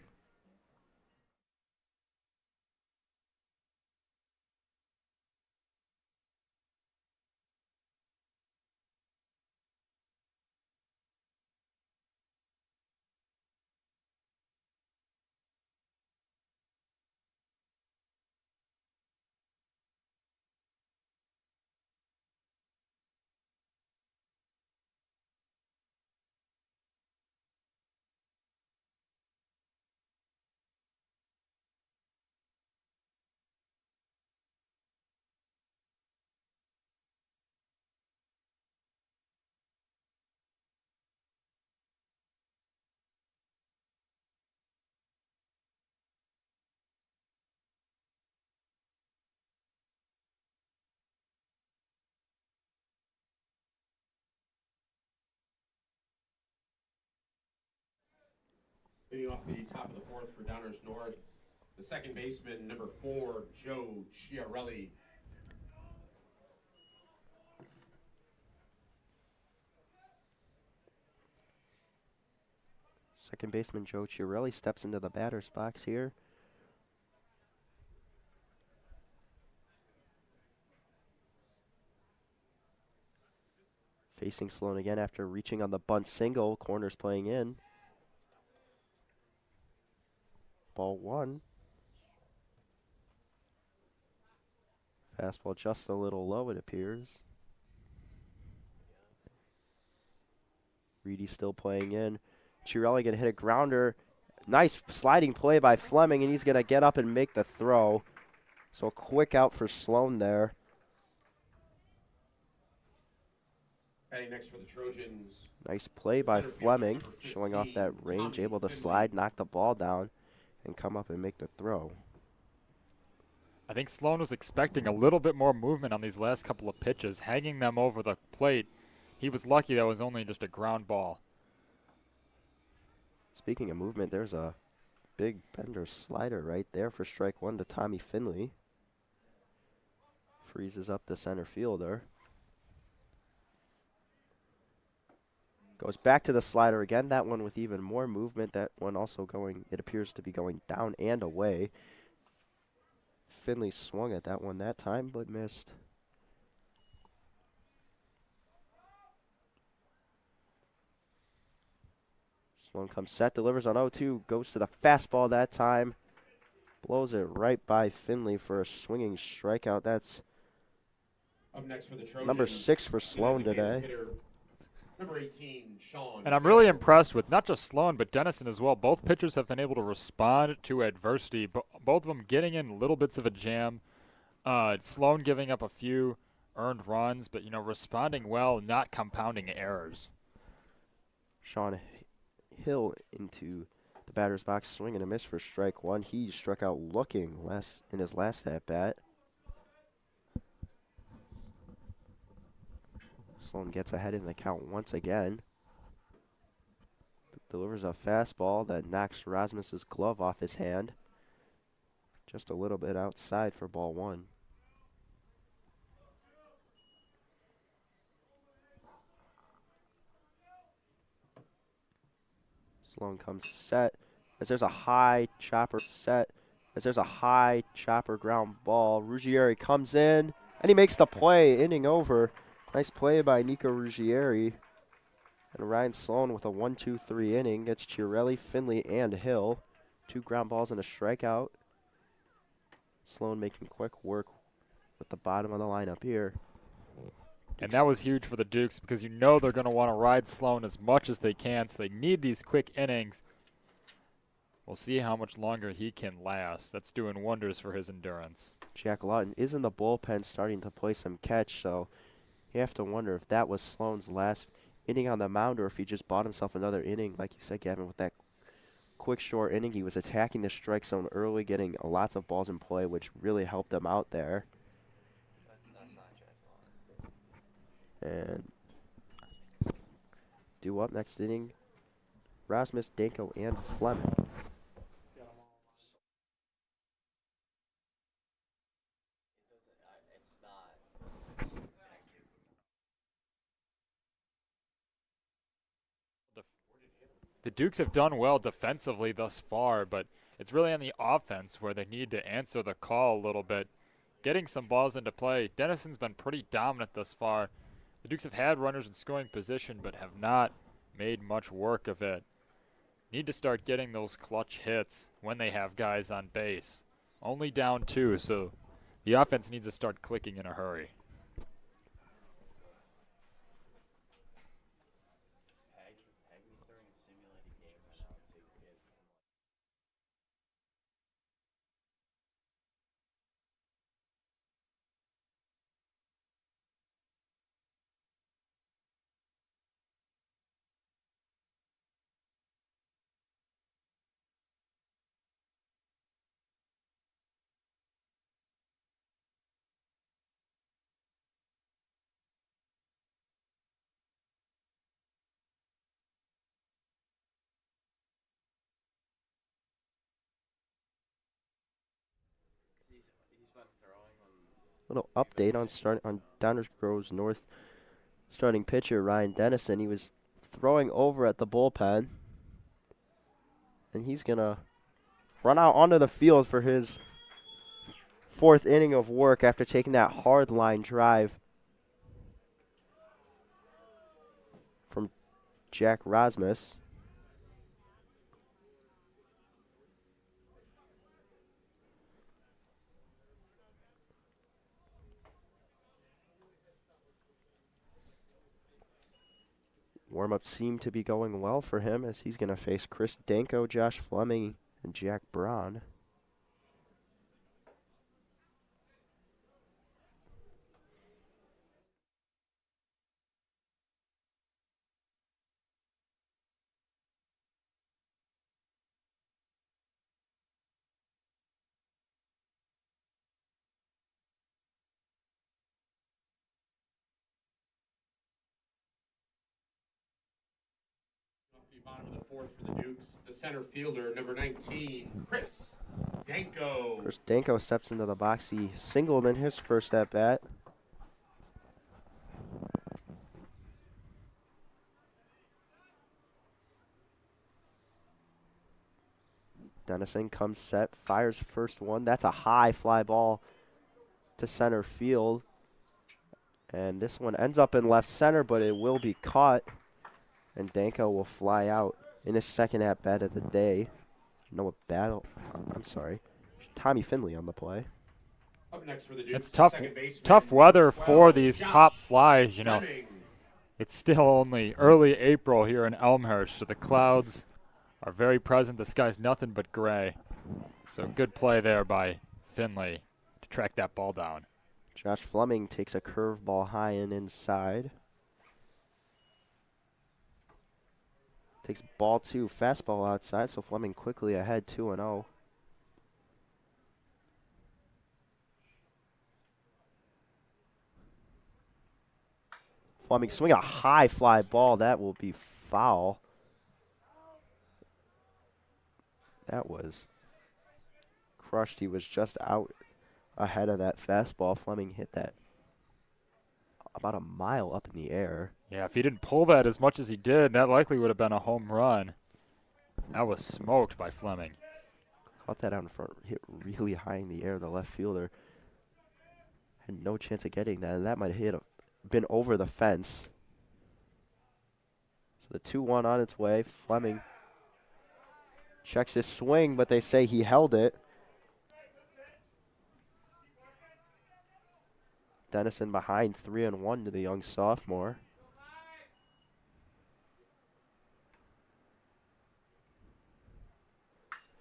D: Leading off the top of the fourth for Downers North, the second baseman, number 4, Joe Chiarelli.
C: Second baseman Joe Chiarelli steps into the batter's box here. Facing Sloan again after reaching on the bunt single. Corners playing in. Ball 1. Fastball just a little low, it appears. Reedy still playing in. Chiarelli going to hit a grounder. Nice sliding play by Fleming, and he's going to get up and make the throw. So a quick out for Sloan there.
D: Batting next for the Trojans.
C: Nice play by Fleming, showing off that range, able to slide, knock the ball down, and come up and make the throw.
E: I think Sloan was expecting a little bit more movement on these last couple of pitches, hanging them over the plate. He was lucky that was only just a ground ball.
C: Speaking of movement, there's a big bender slider right there for strike 1 to Tommy Finley. Freezes up the center fielder. Goes back to the slider again. That one with even more movement. That one also going, it appears to be going down and away. Finley swung at that one that time, but missed. Sloan comes set, delivers on 0-2, goes to the fastball that time. Blows it right by Finley for a swinging strikeout. That's
D: Up next for the Trojans,
C: number 6 for Sloan today.
D: hitter, number 18, Sean.
E: And I'm really impressed with not just Sloan, but Dennison as well. Both pitchers have been able to respond to adversity, both of them getting in little bits of a jam. Sloan giving up a few earned runs, but, responding well, not compounding errors.
C: Sean Hill into the batter's box, swing and a miss for strike 1. He struck out looking in his last at-bat. Sloan gets ahead in the count once again. Delivers a fastball that knocks Rasmus's glove off his hand. Just a little bit outside for ball one. Sloan comes set. As there's a high chopper set. As there's a high chopper ground ball. Ruggieri comes in, and he makes the play, inning over. Nice play by Nico Ruggieri. And Ryan Sloan with a 1-2-3 inning gets Chiarelli, Finley, and Hill. 2 ground balls and a strikeout. Sloan making quick work with the bottom of the lineup here.
E: And that was huge for the Dukes because you know they're going to want to ride Sloan as much as they can, so they need these quick innings. We'll see how much longer he can last. That's doing wonders for his endurance.
C: Jack Lawton is in the bullpen starting to play some catch, so you have to wonder if that was Sloan's last inning on the mound or if he just bought himself another inning, like you said, Gavin, with that quick short inning. He was attacking the strike zone early, getting lots of balls in play, which really helped him out there. And due up next inning, Rasmus, Danko, and Fleming.
E: The Dukes have done well defensively thus far, but it's really on the offense where they need to answer the call a little bit. Getting some balls into play. Dennison's been pretty dominant thus far. The Dukes have had runners in scoring position, but have not made much work of it. Need to start getting those clutch hits when they have guys on base. Only down 2, so the offense needs to start clicking in a hurry.
C: Little update on Downers Grove's North starting pitcher Ryan Dennison. He was throwing over at the bullpen, and he's gonna run out onto the field for his 4th inning of work after taking that hard line drive from Jack Rasmus. Warm-up seemed to be going well for him as he's going to face Chris Danko, Josh Fleming, and Jack Braun.
D: Bottom of the 4th for the Dukes, the center fielder, number 19, Chris Danko.
C: Chris Danko steps into the box. He singled in his first at-bat. Dennison comes set, fires first one. That's a high fly ball to center field. And this one ends up in left center, but it will be caught. And Danko will fly out in his second at-bat of the day. No battle. I'm sorry. Tommy Finley on the play.
D: Up next for the Dukes,
E: It's tough weather for these pop flies, you know.
D: Fleming.
E: It's still only early April here in Elmhurst, so the clouds are very present. The sky's nothing but gray. So good play there by Finley to track that ball down.
C: Josh Fleming takes a curveball high and inside. Takes ball 2, fastball outside, so Fleming quickly ahead 2-0. Fleming swing a high fly ball. That will be foul. That was crushed. He was just out ahead of that fastball. Fleming hit that about a mile up in the air.
E: Yeah, if he didn't pull that as much as he did, that likely would have been a home run. That was smoked by Fleming.
C: Caught that out in front, hit really high in the air. The left fielder had no chance of getting that, and that might have been over the fence. So the 2-1 on its way. Fleming checks his swing, but they say he held it. Dennison behind 3-1 to the young sophomore.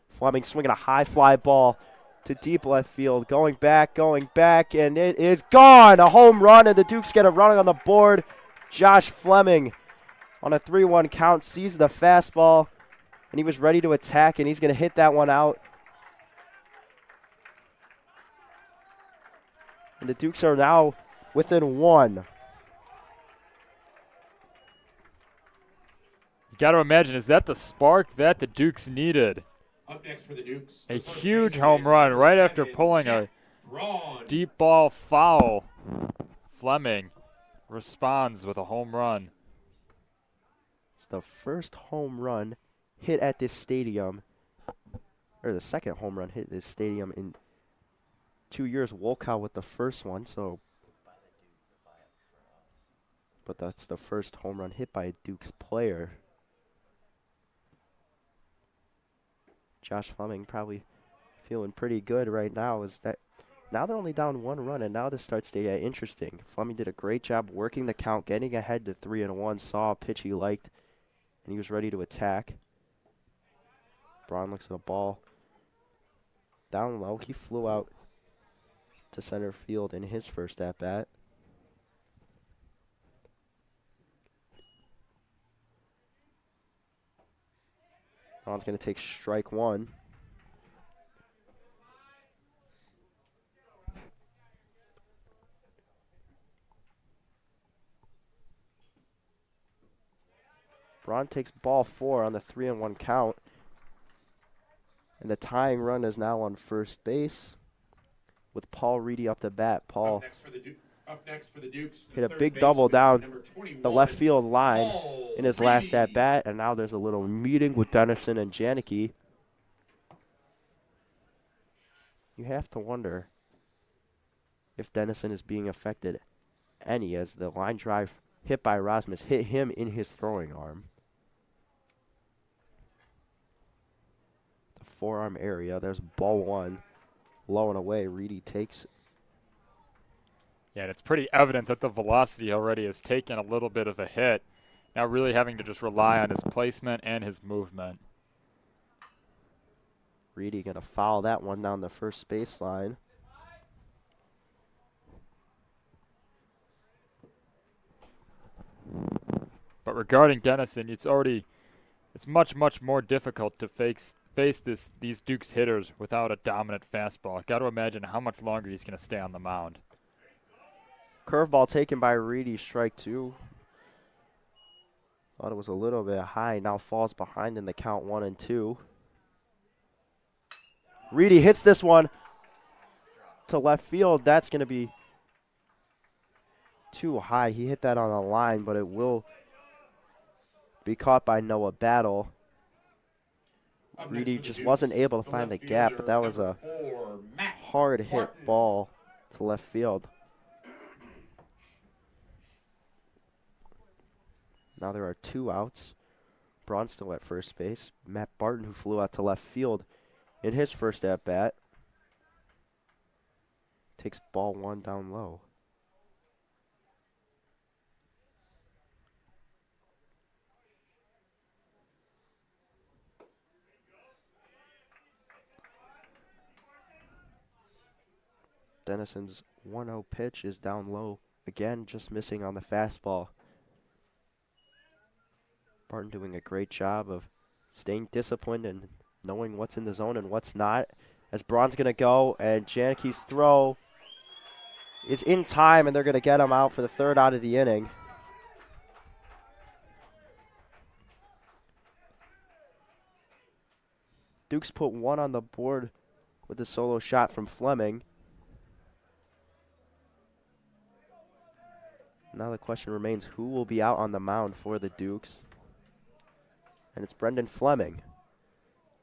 C: Fleming swinging a high fly ball to deep left field. Going back, and it is gone. A home run, and the Dukes get a running on the board. Josh Fleming on a 3-1 count sees the fastball, and he was ready to attack, and he's going to hit that one out. And the Dukes are now within 1.
E: You got to imagine, is that the spark that the Dukes needed?
D: Up next for the Dukes.
E: A huge home run right after pulling a deep ball foul. Fleming responds with a home run.
C: It's the first home run hit at this stadium, or the second home run hit this stadium in 2 years. Wolkow with the first one, so. But that's the first home run hit by a Dukes player. Josh Fleming probably feeling pretty good right now. Is that now they're only down 1 run, and now this starts to get interesting. Fleming did a great job working the count, getting ahead to 3-1. Saw a pitch he liked, and he was ready to attack. Braun looks at the ball down low. He flew out to center field in his first at bat. Braun's going to take strike 1. Braun takes ball 4 on the 3-1 count. And the tying run is now on first base with Paul Reedy up to bat. Paul
D: up next for the Dukes,
C: hit a big double down the left field line in his last at bat, and now there's a little meeting with Dennison and Janicki. You have to wonder if Dennison is being affected any, as the line drive hit by Rasmus hit him in his throwing arm. The forearm area, there's ball 1, low and away. Reedy takes.
E: Yeah, and it's pretty evident that the velocity already has taken a little bit of a hit. Now really having to just rely on his placement and his movement.
C: Reedy going to foul that one down the first baseline.
E: But regarding Dennison, it's much, much more difficult to face these Dukes hitters without a dominant fastball. Got to imagine how much longer he's going to stay on the mound.
C: Curveball taken by Reedy, strike 2. Thought it was a little bit high. Now falls behind in the count 1-2. Reedy hits this one to left field. That's going to be too high. He hit that on the line, but it will be caught by Noah Battle. Reedy just wasn't able to find the gap, but that was a hard hit ball to left field. Now there are 2 outs. Braun still at first base. Matt Barton, who flew out to left field in his first at-bat, takes ball 1 down low. Dennison's 1-0 pitch is down low. Again, just missing on the fastball. Barton doing a great job of staying disciplined and knowing what's in the zone and what's not. As Braun's going to go, and Janicki's throw is in time, and they're going to get him out for the 3rd out of the inning. Dukes put 1 on the board with the solo shot from Fleming. Now the question remains, who will be out on the mound for the Dukes? And it's Brendan Fleming.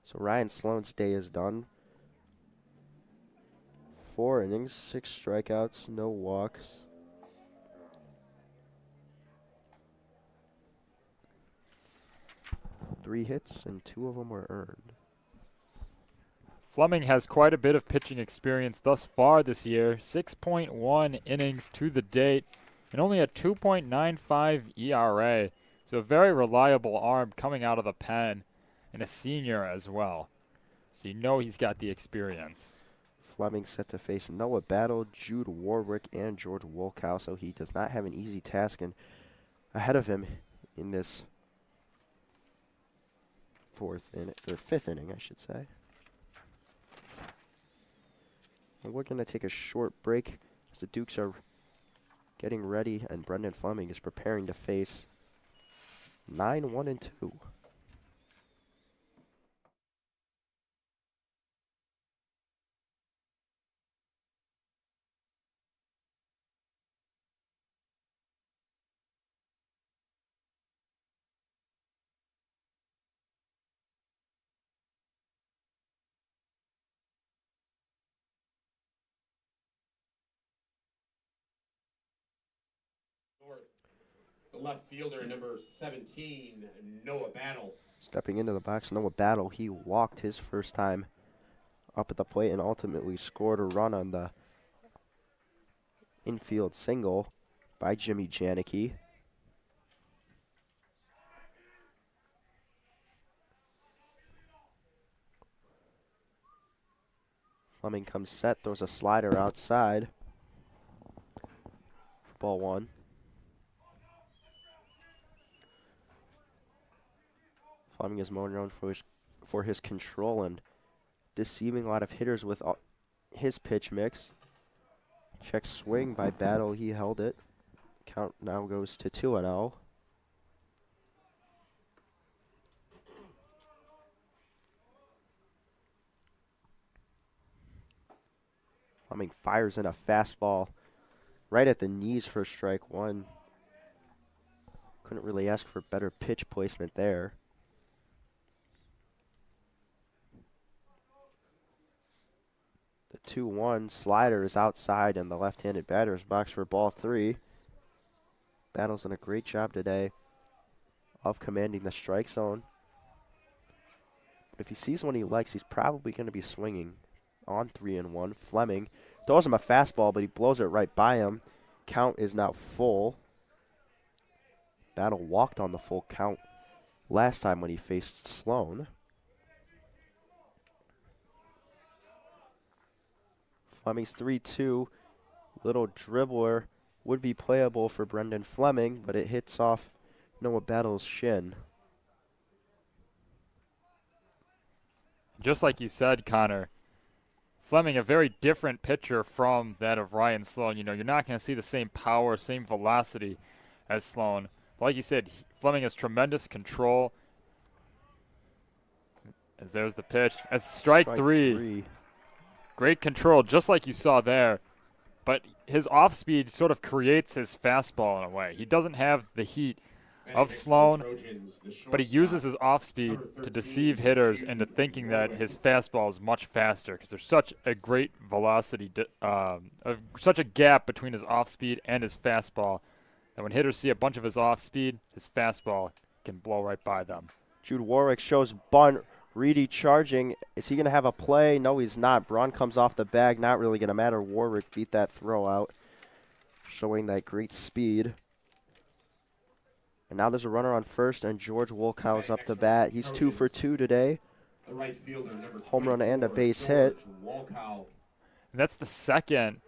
C: So Ryan Sloan's day is done. 4 innings, 6 strikeouts, no walks. Three hits, and 2 of them were earned.
E: Fleming has quite a bit of pitching experience thus far this year. 6.1 innings to the date, and only a 2.95 ERA. So a very reliable arm coming out of the pen, and a senior as well. So you know he's got the experience.
C: Fleming set to face Noah Battle, Jude Warwick, and George Wolkow, so he does not have an easy task ahead of him in this fifth inning, I should say. And we're going to take a short break as the Dukes are getting ready, and Brendan Fleming is preparing to face 9-1-2.
D: The left fielder, number 17, Noah Battle.
C: Stepping into the box, Noah Battle, he walked his first time up at the plate and ultimately scored a run on the infield single by Jimmy Janicki. Fleming comes set, throws a slider outside. Ball 1. Fleming is known for his control and deceiving a lot of hitters with his pitch mix. Check swing by Battle, he held it. Count now goes to 2-0. Fleming fires in a fastball right at the knees for strike 1. Couldn't really ask for better pitch placement there. The 2-1 slider is outside in the left-handed batter's box for ball 3. Battle's done a great job today of commanding the strike zone. But if he sees one he likes, he's probably going to be swinging on 3-1. Fleming throws him a fastball, but he blows it right by him. Count is now full. Battle walked on the full count last time when he faced Sloan. Fleming's 3-2. Little dribbler would be playable for Brendan Fleming, but it hits off Noah Battle's shin.
E: Just like you said, Connor, Fleming, a very different pitcher from that of Ryan Sloan. You know, you're not going to see the same power, same velocity as Sloan. But like you said, Fleming has tremendous control. As there's the pitch. As strike three. Great control, just like you saw there. But his off-speed sort of creates his fastball in a way. He doesn't have the heat of Sloan, but he uses his off-speed to deceive hitters into thinking that his fastball is much faster because there's such a great velocity, such a gap between his off-speed and his fastball that when hitters see a bunch of his off-speed, his fastball can blow right by them.
C: Jude Warwick shows bunt. Reedy charging. Is he going to have a play? No, he's not. Braun comes off the bag. Not really going to matter. Warwick beat that throw out, showing that great speed. And now there's a runner on first, and George Wolkow's up to bat. He's 2 for 2 today. Home run and a base hit.
E: And that's the second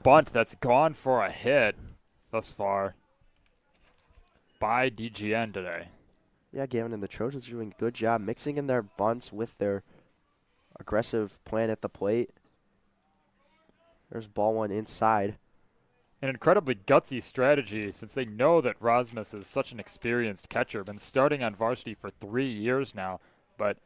E: bunt that's gone for a hit thus far by DGN today.
C: Yeah, Gavin and the Trojans are doing a good job mixing in their bunts with their aggressive plan at the plate. There's ball 1 inside.
E: An incredibly gutsy strategy since they know that Rasmus is such an experienced catcher, been starting on varsity for 3 years now. But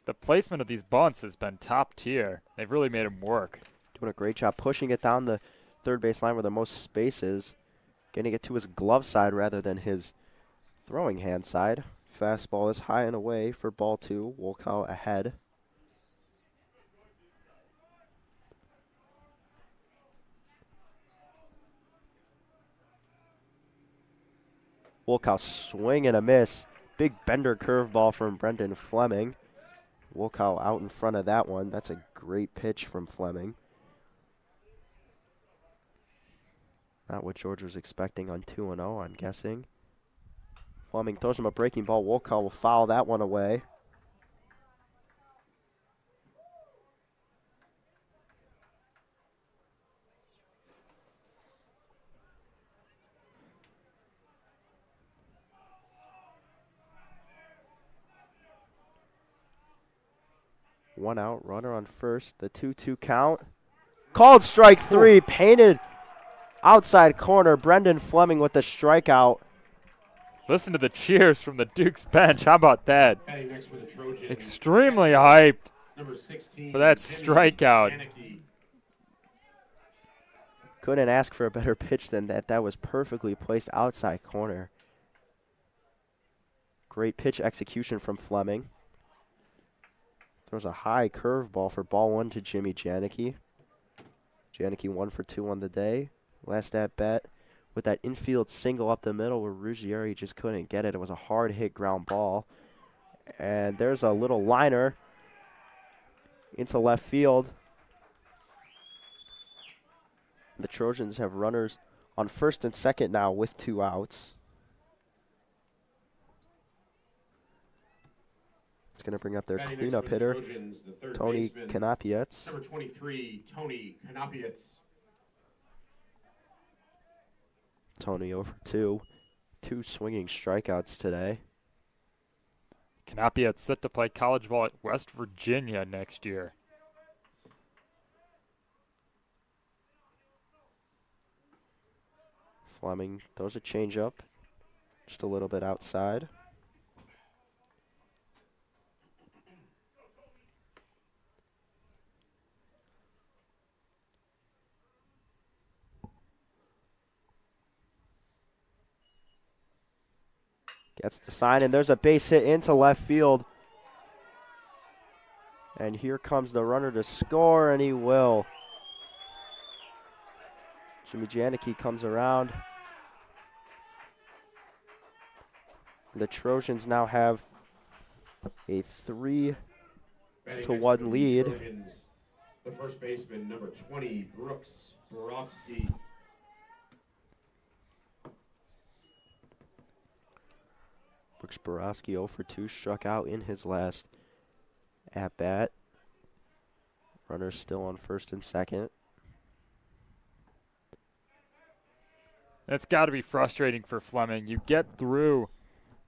E: the placement of these bunts has been top tier. They've really made him work.
C: Doing a great job pushing it down the third base line where the most space is. Getting it to his glove side rather than his throwing hand side. Fastball is high and away for ball 2. Wolkow ahead. Wolkow swing and a miss. Big bender curveball from Brendan Fleming. Wolkow out in front of that one. That's a great pitch from Fleming. Not what George was expecting on 2-0, I'm guessing. Fleming throws him a breaking ball. Wolkow will foul that one away. One out, runner on first. The 2-2 count. Called strike 3, painted outside corner. Brendan Fleming with the strikeout.
E: Listen to the cheers from the Duke's bench. How about that?
D: Batting next for the Trojans.
E: Extremely hyped
D: Number 16
E: for that strikeout.
C: Couldn't ask for a better pitch than that. That was perfectly placed outside corner. Great pitch execution from Fleming. Throws a high curveball for ball 1 to Jimmy Janicki. Janicki 1 for 2 on the day. Last at bat with that infield single up the middle where Ruggieri just couldn't get it. It was a hard hit ground ball. And there's a little liner into left field. The Trojans have runners on first and second now with 2 outs. It's going to bring up their cleanup hitter,
D: Trojans,
C: Tony Kanapietz.
D: Number 23, Tony Kanapietz.
C: Tony over 2. 2 swinging strikeouts today.
E: Cannot be set to play college ball at West Virginia next year.
C: Fleming throws a changeup, just a little bit outside. Gets the sign, and there's a base hit into left field. And here comes the runner to score, and he will. Jimmy Janicki comes around. The Trojans now have a 3-1 lead.
D: Trojans, the first baseman, number 20, Brooks Borofsky.
C: Brooks Borofsky 0 for 2, struck out in his last at-bat. Runners still on first and second.
E: That's got to be frustrating for Fleming. You get through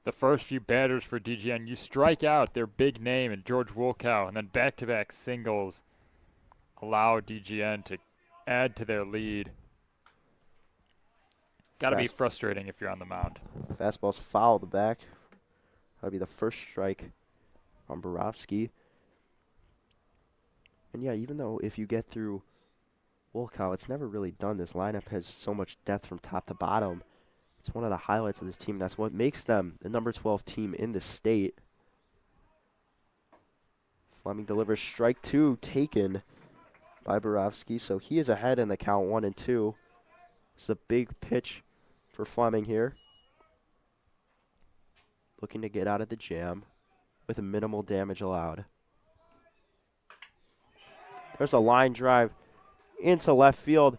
E: the first few batters for DGN. You strike out their big name in George Wolkow, and then back-to-back singles allow DGN to add to their lead. Got to be frustrating if you're on the mound.
C: Fastball's fouled back. That'll be the first strike on Borofsky. And yeah, even though if you get through Wolkow, it's never really done. This lineup has so much depth from top to bottom. It's one of the highlights of this team. That's what makes them the number 12 team in the state. Fleming delivers strike 2 taken by Borofsky, so he is ahead in the count 1-2. It's a big pitch for Fleming here. Looking to get out of the jam with minimal damage allowed. There's a line drive into left field.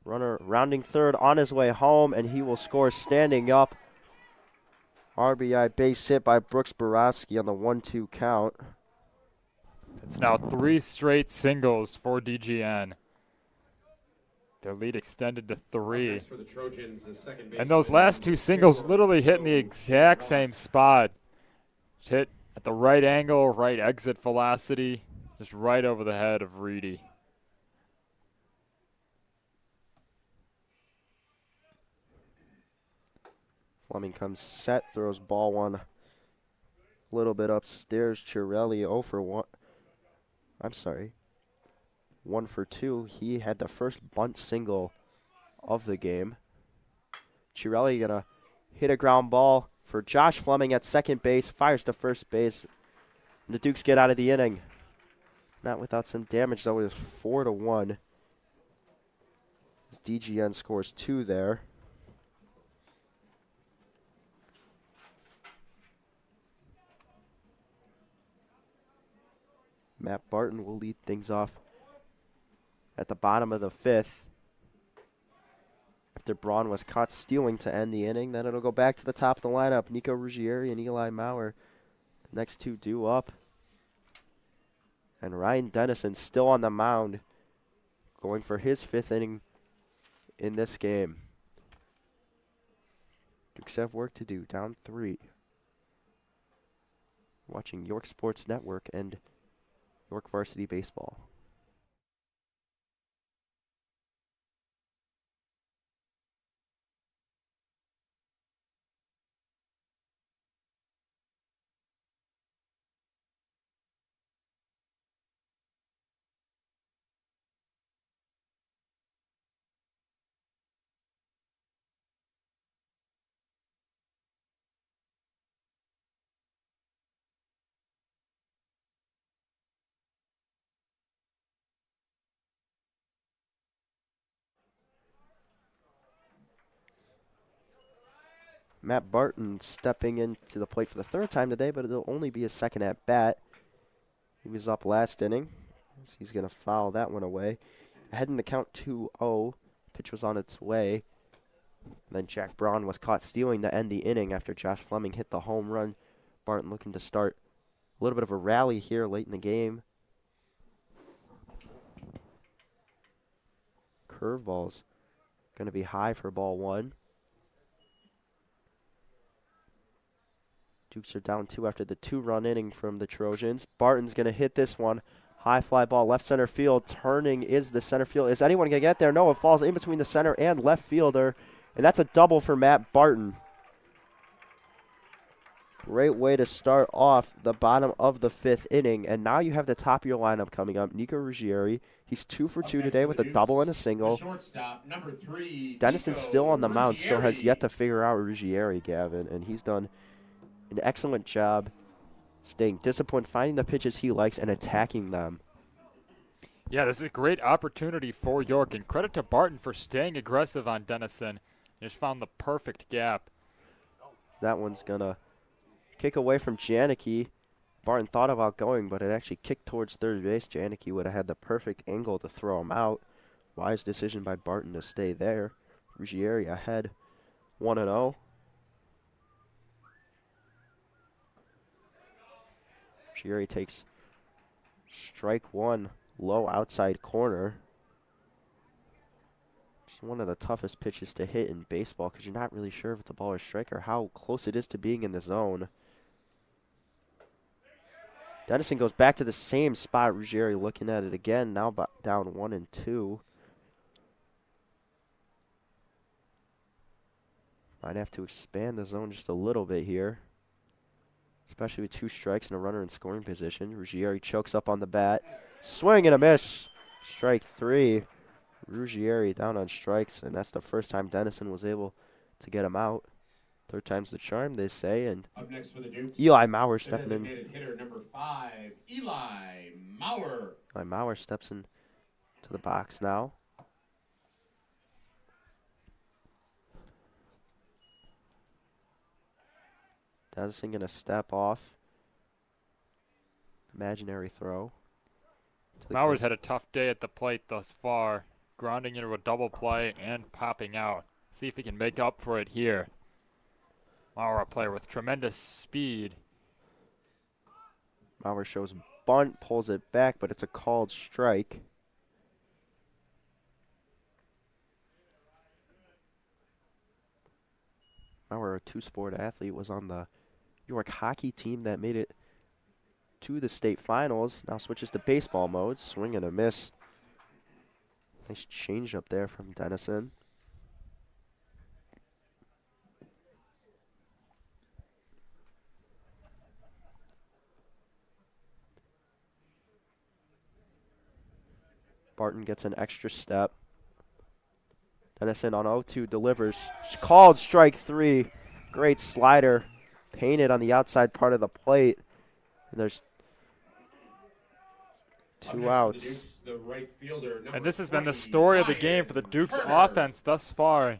C: Runner rounding third on his way home, and he will score standing up. RBI base hit by Brooks Borofsky on the 1-2 count.
E: It's now 3 straight singles for DGN. Their lead extended to 3.
D: For the Trojans, the second
E: And those last 2 singles literally hit in the exact same spot. Hit at the right angle, right exit velocity, just right over the head of Reedy.
C: Fleming comes set, throws ball 1 A little bit upstairs. Chirelli 0 for 1. I'm sorry. 1 for 2. He had the first bunt single of the game. Chirelli going to hit a ground ball for Josh Fleming at second base. Fires to first base. And the Dukes get out of the inning. Not without some damage, though. It is 4-1. As DGN scores 2 there. Matt Barton will lead things off at the bottom of the 5th. After Braun was caught stealing to end the inning, then it'll go back to the top of the lineup. Nico Ruggieri and Eli Maurer. The next two due up. And Ryan Dennison still on the mound, going for his 5th inning in this game. Dukes have work to do, down 3. Watching York Sports Network and York Varsity Baseball. Matt Barton stepping into the plate for the 3rd time today, but it'll only be his 2nd at bat. He was up last inning, so he's going to foul that one away. Ahead in the count 2-0. Pitch was on its way. And then Jack Braun was caught stealing to end the inning after Josh Fleming hit the home run. Barton looking to start a little bit of a rally here late in the game. Curveball's going to be high for ball 1. Dukes are down 2 after the 2-run inning from the Trojans. Barton's going to hit this one. High fly ball, left center field. Turning is the center field. Is anyone going to get there? No, it falls in between the center and left fielder. And that's a double for Matt Barton. Great way to start off the bottom of the 5th inning. And now you have the top of your lineup coming up. Nico Ruggieri. He's 2 for 2 today with a double and a single.
D: Number 3,
C: Dennison's still on the mound. Still has yet to figure out Ruggieri, Gavin. And he's done an excellent job staying disciplined, finding the pitches he likes, and attacking them.
E: Yeah, this is a great opportunity for York, and credit to Barton for staying aggressive on Dennison. He just found the perfect gap.
C: That one's going to kick away from Janicki. Barton thought about going, but it actually kicked towards third base. Janicki would have had the perfect angle to throw him out. Wise decision by Barton to stay there. Ruggieri ahead 1-0. Ruggieri takes strike 1, low outside corner. It's one of the toughest pitches to hit in baseball because you're not really sure if it's a ball or strike or how close it is to being in the zone. Dennison goes back to the same spot. Ruggieri looking at it again, now down 1-2. Might have to expand the zone just a little bit here, especially with 2 strikes and a runner in scoring position. Ruggieri chokes up on the bat. Swing and a miss. Strike 3. Ruggieri down on strikes, and that's the first time Dennison was able to get him out. 3rd time's the charm, they say. And
D: up next for the Dukes,
C: Eli Maurer stepping in.
D: Hitter number 5, Eli Maurer.
C: Eli Maurer steps in to the box now. Dennison going to step off. Imaginary throw.
E: Maurer's had a tough day at the plate thus far, grounding into a double play and popping out. See if he can make up for it here. Maurer, a player with tremendous speed.
C: Maurer shows bunt, pulls it back, but it's a called strike. Maurer, a 2-sport athlete, was on the York hockey team that made it to the state finals. Now switches to baseball mode. Swing and a miss. Nice change up there from Dennison. Barton gets an extra step. Dennison on 0-2 delivers. Called strike 3. Great slider. Painted on the outside part of the plate. And there's 2 outs.
E: And this has been the story of the game for the Dukes offense thus far.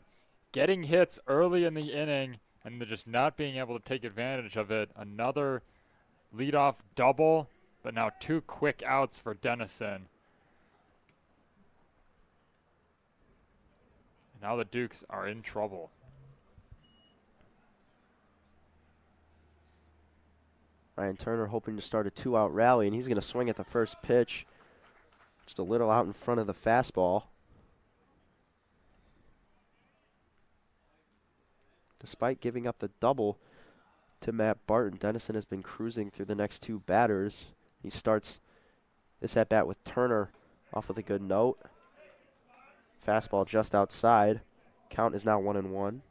E: Getting hits early in the inning, and they're just not being able to take advantage of it. Another leadoff double, but now 2 quick outs for Dennison. And now the Dukes are in trouble.
C: Ryan Turner hoping to start a 2-out rally, and he's going to swing at the first pitch. Just a little out in front of the fastball. Despite giving up the double to Matt Barton, Dennison has been cruising through the next 2 batters. He starts this at-bat with Turner off with a good note. Fastball just outside. Count is now 1-1.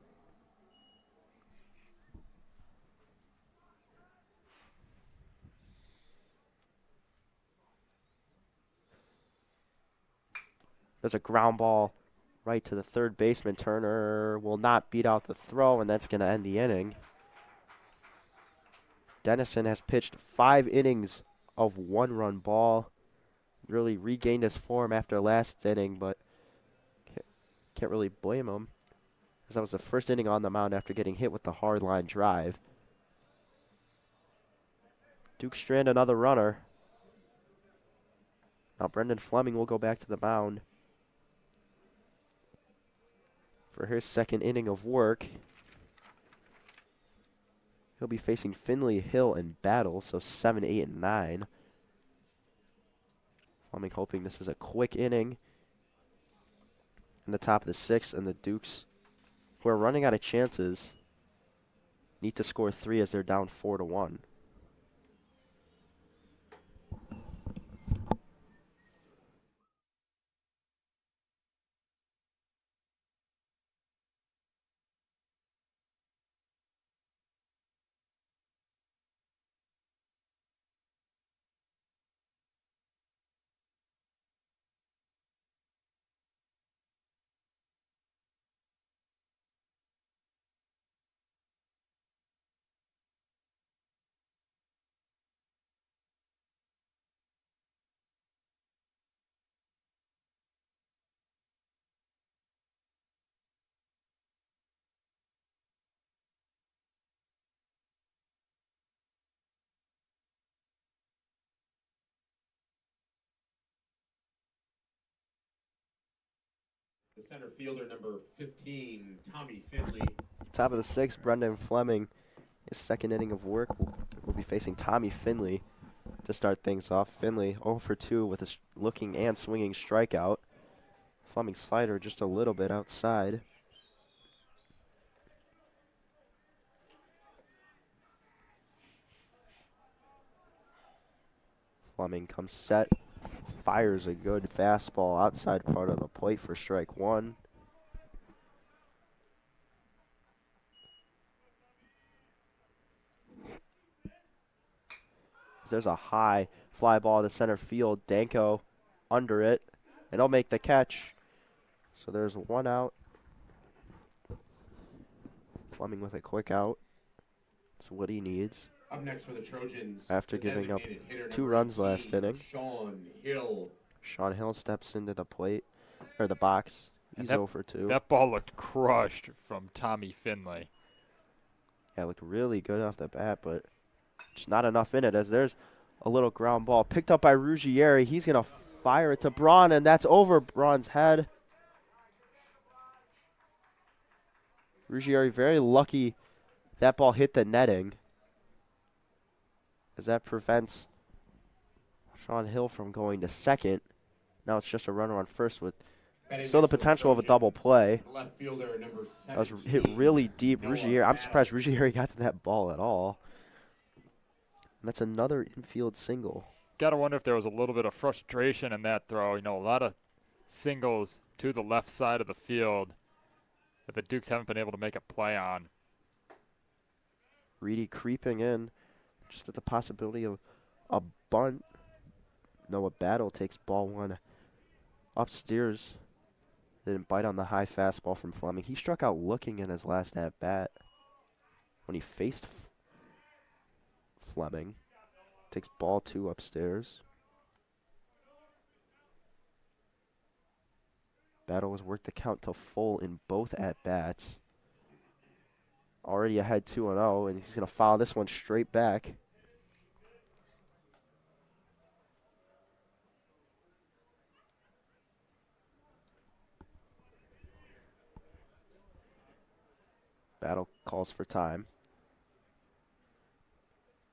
C: There's a ground ball right to the third baseman. Turner will not beat out the throw, and that's going to end the inning. Dennison has pitched 5 innings of 1-run ball. Really regained his form after last inning, but can't really blame him, as that was the first inning on the mound after getting hit with the hard line drive. Duke strand another runner. Now Brendan Fleming will go back to the mound for his second inning of work. He'll be facing Finley, Hill, and Battle, so 7, 8, and 9. Fleming hoping this is a quick inning in the top of the 6th, and the Dukes, who are running out of chances, need to score 3 as they're down 4-1.
D: The center fielder, number 15, Tommy Finley.
C: Top of the 6th, Brendan Fleming, his second inning of work, will be facing Tommy Finley to start things off. Finley 0 for 2 with a looking and swinging strikeout. Fleming slider just a little bit outside. Fleming comes set, fires a good fastball outside part of the plate for strike 1. There's a high fly ball to center field. Danko under it, and he'll make the catch. So there's 1 out. Fleming with a quick out. That's what he needs.
D: Up next for the Trojans,
C: after giving up 2 runs last inning.
D: Sean
C: Hill steps into the plate, or the box. He's 0 for 2.
E: That ball looked crushed from Tommy Finley.
C: Yeah, looked really good off the bat, but just not enough in it, as there's a little ground ball picked up by Ruggieri. He's going to fire it to Braun, and that's over Braun's head. Ruggieri very lucky that ball hit the netting, as that prevents Sean Hill from going to second. Now it's just a runner on first with still the potential of a double play. That was hit really deep. Ruggieri, I'm surprised Ruggieri got to that ball at all. And that's another infield single.
E: Got to wonder if there was a little bit of frustration in that throw. You know, a lot of singles to the left side of the field that the Dukes haven't been able to make a play on.
C: Reedy creeping in, just at the possibility of a bunt. Noah Battle takes ball 1 Upstairs didn't bite on the high fastball from Fleming. He struck out looking in his last at-bat when he faced Fleming. Takes ball 2 upstairs. Battle has worked the count to full in both at-bats. Already ahead 2-0, and he's going to foul this one straight back. Battle calls for time.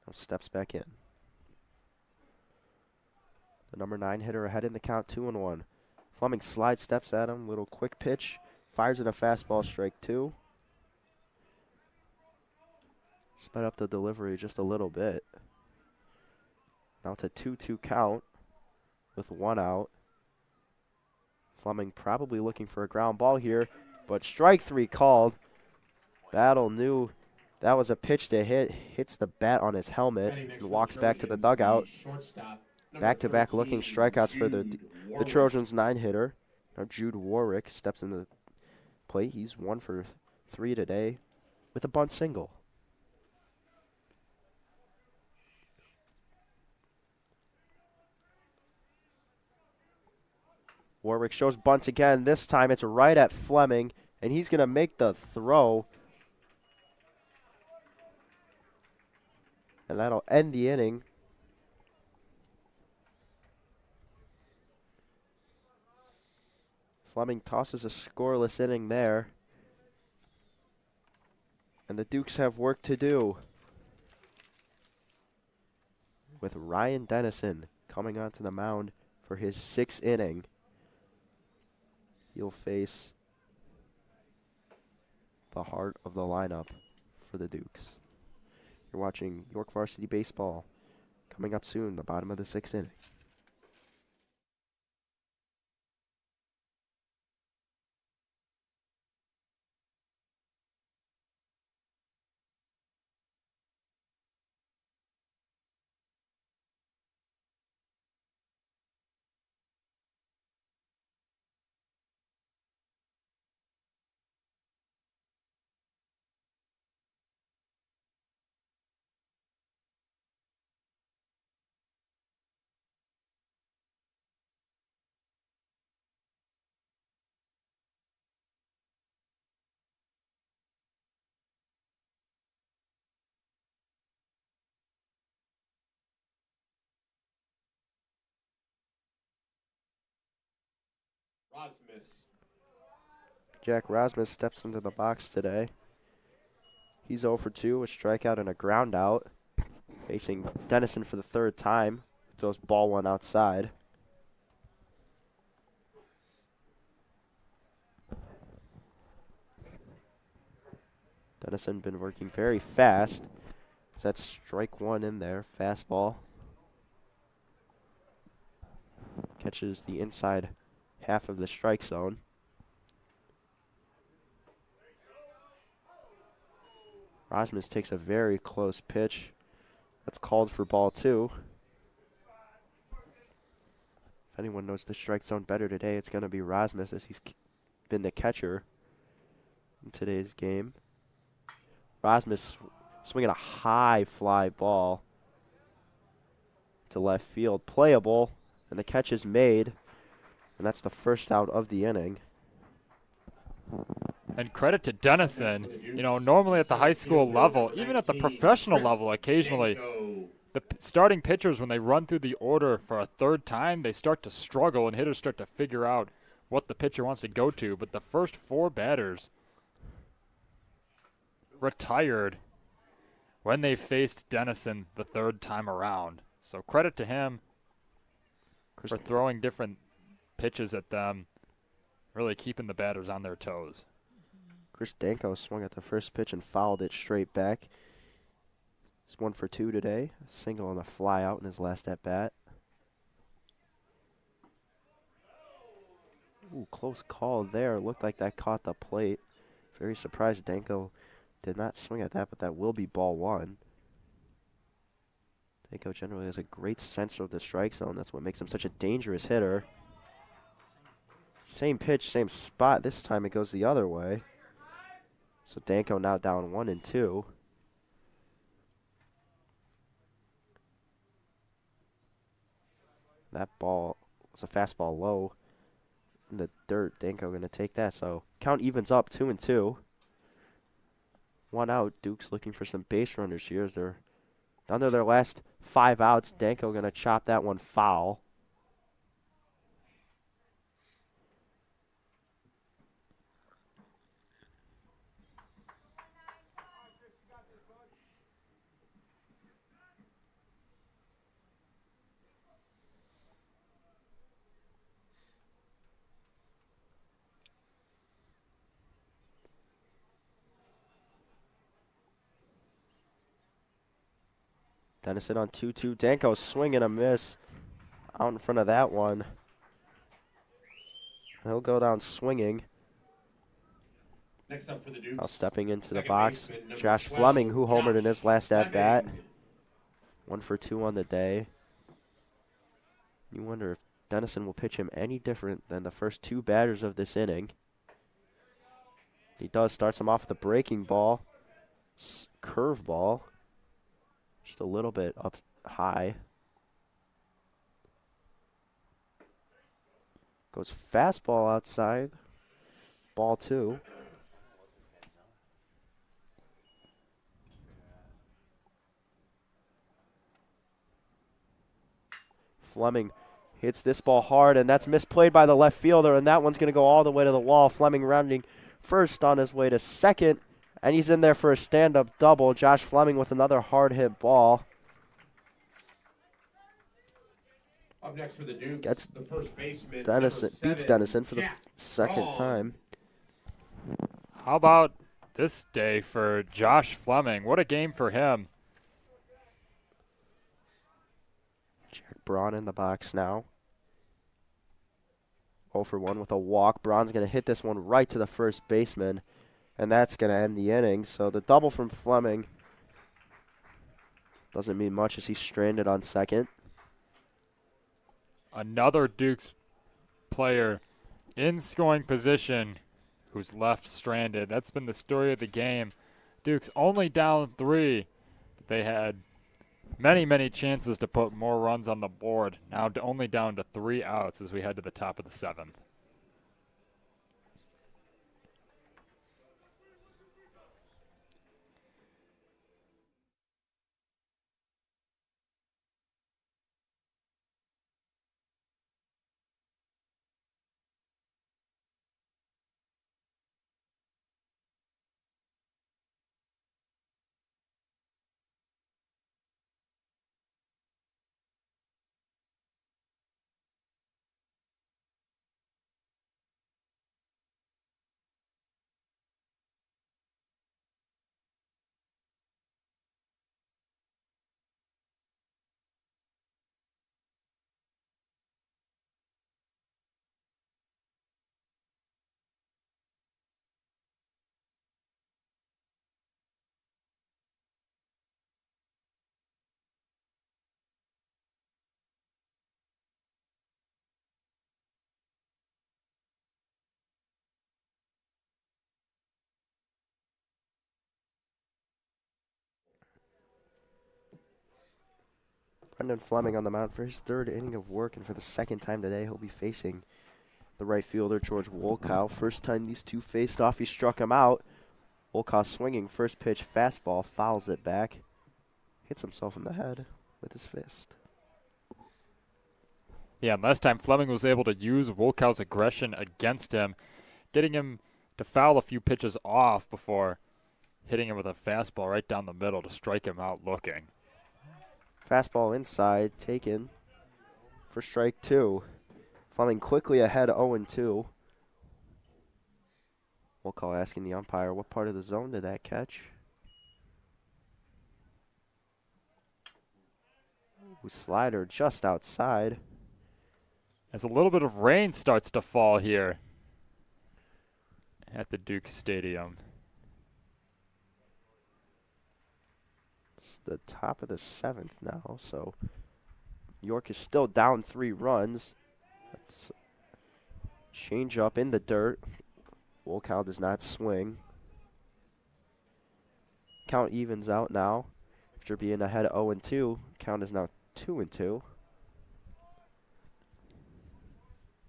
C: Now steps back in. The number 9 hitter ahead in the count, 2-1. Fleming slide steps at him, little quick pitch, fires in a fastball, strike 2. Sped up the delivery just a little bit. Now it's a 2-2 count with 1 out. Fleming probably looking for a ground ball here, but strike 3 called. Battle knew that was a pitch to hit, hits the bat on his helmet, and walks back to the dugout. Back-to-back looking strikeouts for the Trojans 9 hitter. Now Jude Warwick steps into the plate. He's 1 for 3 today with a bunt single. Warwick shows bunt again. This time it's right at Fleming, and he's going to make the throw. And that'll end the inning. Fleming tosses a scoreless inning there. And the Dukes have work to do, with Ryan Dennison coming onto the mound for his 6th inning. He'll face the heart of the lineup for the Dukes. You're watching York Varsity Baseball. Coming up soon, the bottom of the 6th inning. Jack Rasmus steps into the box today. He's 0 for 2, a strikeout and a ground out. Facing Dennison for the 3rd time. Goes ball 1 outside. Dennison been working very fast. So that's strike 1 in there, fastball. Catches the inside half of the strike zone. Rasmus takes a very close pitch. That's called for ball 2. If anyone knows the strike zone better today, it's going to be Rasmus, as he's been the catcher in today's game. Rasmus swinging a high fly ball to left field. Playable, and the catch is made. And that's the first out of the inning.
E: And credit to Dennison. You know, normally at the high school level, even at the professional level occasionally, the starting pitchers, when they run through the order for a 3rd time, they start to struggle and hitters start to figure out what the pitcher wants to go to. But the first 4 batters retired when they faced Dennison the 3rd time around. So credit to him for throwing different pitches at them, really keeping the batters on their toes.
C: Chris Danko swung at the first pitch and fouled it straight back. He's 1 for 2 today. A single and a fly out in his last at-bat. Ooh, close call there. Looked like that caught the plate. Very surprised Danko did not swing at that, but that will be ball 1. Danko generally has a great sense of the strike zone. That's what makes him such a dangerous hitter. Same pitch, same spot. This time it goes the other way. So Danko now down 1-2. That ball was a fastball low in the dirt. Danko going to take that. So count evens up 2-2. 1 out. Duke's looking for some base runners here as they're down to their last 5 outs. Danko going to chop that one foul. Dennison on 2-2. Danko swing and a miss out in front of that one. He'll go down swinging.
D: Next up for the Dukes,
C: Now stepping into the
D: second
C: box,
D: baseman, number
C: Josh
D: 12,
C: Fleming, who homered in
D: Josh
C: his last at-bat.
D: Fleming.
C: 1 for 2 on the day. You wonder if Dennison will pitch him any different than the first 2 batters of this inning. He does. Starts him off with a breaking ball. Curveball. Just a little bit up high. Goes fastball outside. Ball 2. Fleming hits this ball hard, and that's misplayed by the left fielder, and that one's going to go all the way to the wall. Fleming rounding first on his way to second, and he's in there for a stand-up double. Josh Fleming with another hard-hit ball.
D: Up next for the Dukes,
C: Gets
D: the first baseman,
C: Dennison,
D: number 7,
C: beats Dennison for the
D: Jack
C: second
D: Gone.
C: time.
E: How about this day for Josh Fleming? What a game for him.
C: Jack Braun in the box now. 0 for 1 with a walk. Braun's going to hit this one right to the first baseman, and that's going to end the inning. So the double from Fleming doesn't mean much as he's stranded on second.
E: Another Dukes player in scoring position who's left stranded. That's been the story of the game. Dukes only down 3. They had many, many chances to put more runs on the board. Now only down to 3 outs as we head to the top of the 7th.
C: Brendan Fleming on the mound for his 3rd inning of work, and for the 2nd time today, he'll be facing the right fielder, George Wolkow. First time these two faced off, he struck him out. Wolkow swinging, first pitch, fastball, fouls it back. Hits himself in the head with his fist.
E: Yeah, and last time Fleming was able to use Wolkow's aggression against him, getting him to foul a few pitches off before hitting him with a fastball right down the middle to strike him out looking.
C: Fastball inside, taken for strike 2. Fleming quickly ahead 0-2. Wolkow asking the umpire, what part of the zone did that catch? Ooh, slider just outside.
E: As a little bit of rain starts to fall here at the Duke Stadium.
C: It's the top of the 7th now, so York is still down 3 runs. That's Change up in the dirt. Wolkow does not swing. Count evens out now. After being ahead 0-2, count is now 2-2.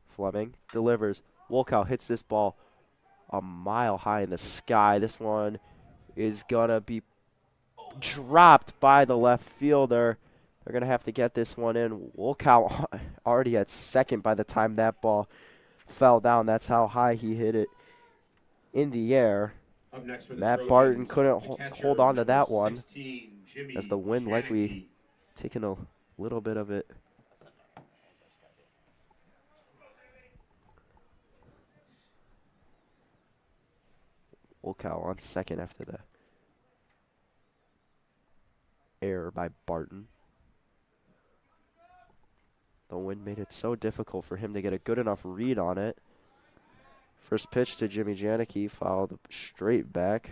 C: Fleming delivers. Wolkow hits this ball a mile high in the sky. This one is going to be dropped by the left fielder. They're going to have to get this one in. Wolkow already at second by the time that ball fell down. That's how high he hit it in the air.
D: Up next for the
C: Matt
D: Trojans,
C: Barton couldn't
D: the catcher,
C: hold on to
D: number
C: that one
D: 16, Jimmy
C: as the wind likely
D: Janicki.
C: taking a little bit of it. Wolkow on second after the error by Barton. The wind made it so difficult for him to get a good enough read on it. First pitch to Jimmy Janicki, fouled straight back.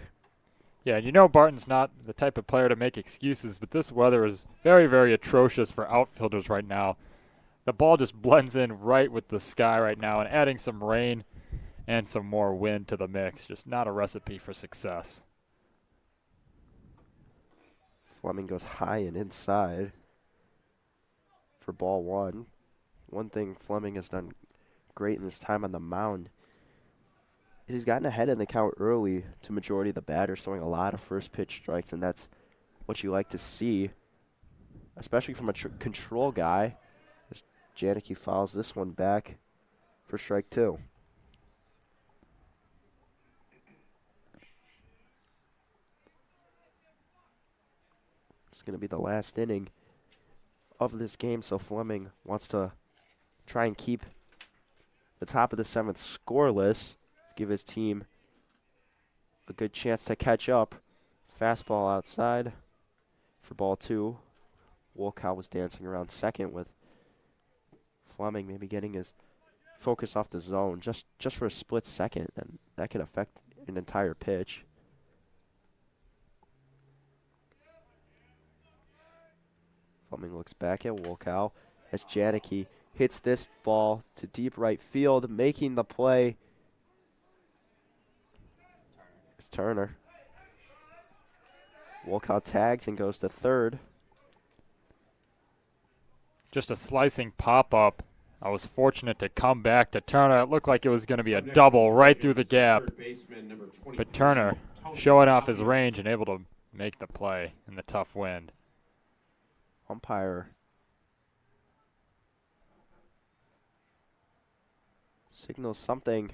E: Yeah, and you know Barton's not the type of player to make excuses, but this weather is very, very atrocious for outfielders right now. The ball just blends in right with the sky right now, and adding some rain and some more wind to the mix, just not a recipe for success.
C: Fleming goes high and inside for ball one. One thing Fleming has done great in his time on the mound is he's gotten ahead in the count early to majority of the batters, throwing a lot of first pitch strikes, and that's what you like to see, especially from a control guy, as Janicki fouls this one back for strike two. It's going to be the last inning of this game, so Fleming wants to try and keep the top of the seventh scoreless, give his team a good chance to catch up. Fastball outside for ball two. Wolkow was dancing around second with Fleming maybe getting his focus off the zone just for a split second, and that could affect an entire pitch. Fleming looks back at Wolkow as Janicki hits this ball to deep right field, making the play. It's Turner. Wolkow tags and goes to third.
E: Just a slicing pop-up. I was fortunate to come back to Turner. It looked like it was going to be a double right through the gap. But Turner showing off his range and able to make the play in the tough wind.
C: Umpire signals something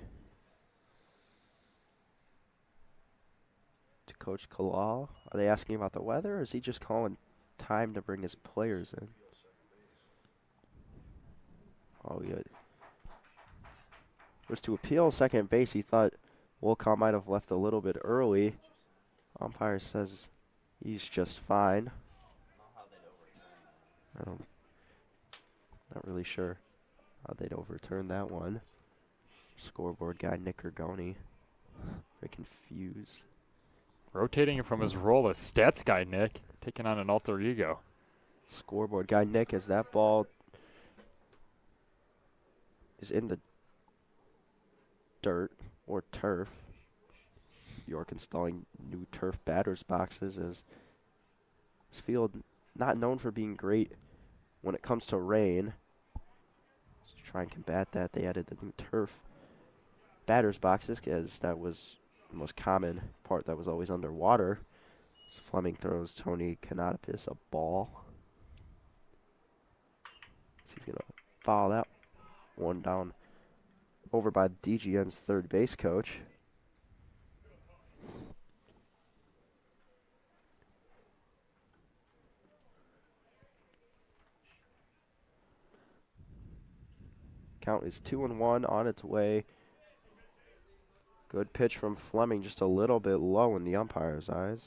C: to Coach Kalal. Are they asking about the weather, or is he just calling time to bring his players in? Oh, yeah. It was to appeal second base. He thought Wolkow might have left a little bit early. Umpire says he's just fine. Not really sure how they'd overturn that one. Scoreboard guy Nick Gurgone, very confused.
E: Rotating him from his role as stats guy, Nick, taking on an alter ego.
C: Scoreboard guy Nick, as that ball is in the dirt or turf. York installing new turf batters boxes, as this field not known for being great when it comes to rain. To try and combat that, they added the new turf batters boxes, because that was the most common part that was always underwater. So Fleming throws Tony Connolly a ball. So he's going to foul that one down over by DGN's third base coach. Count is 2-1 on its way. Good pitch from Fleming, just a little bit low in the umpire's eyes.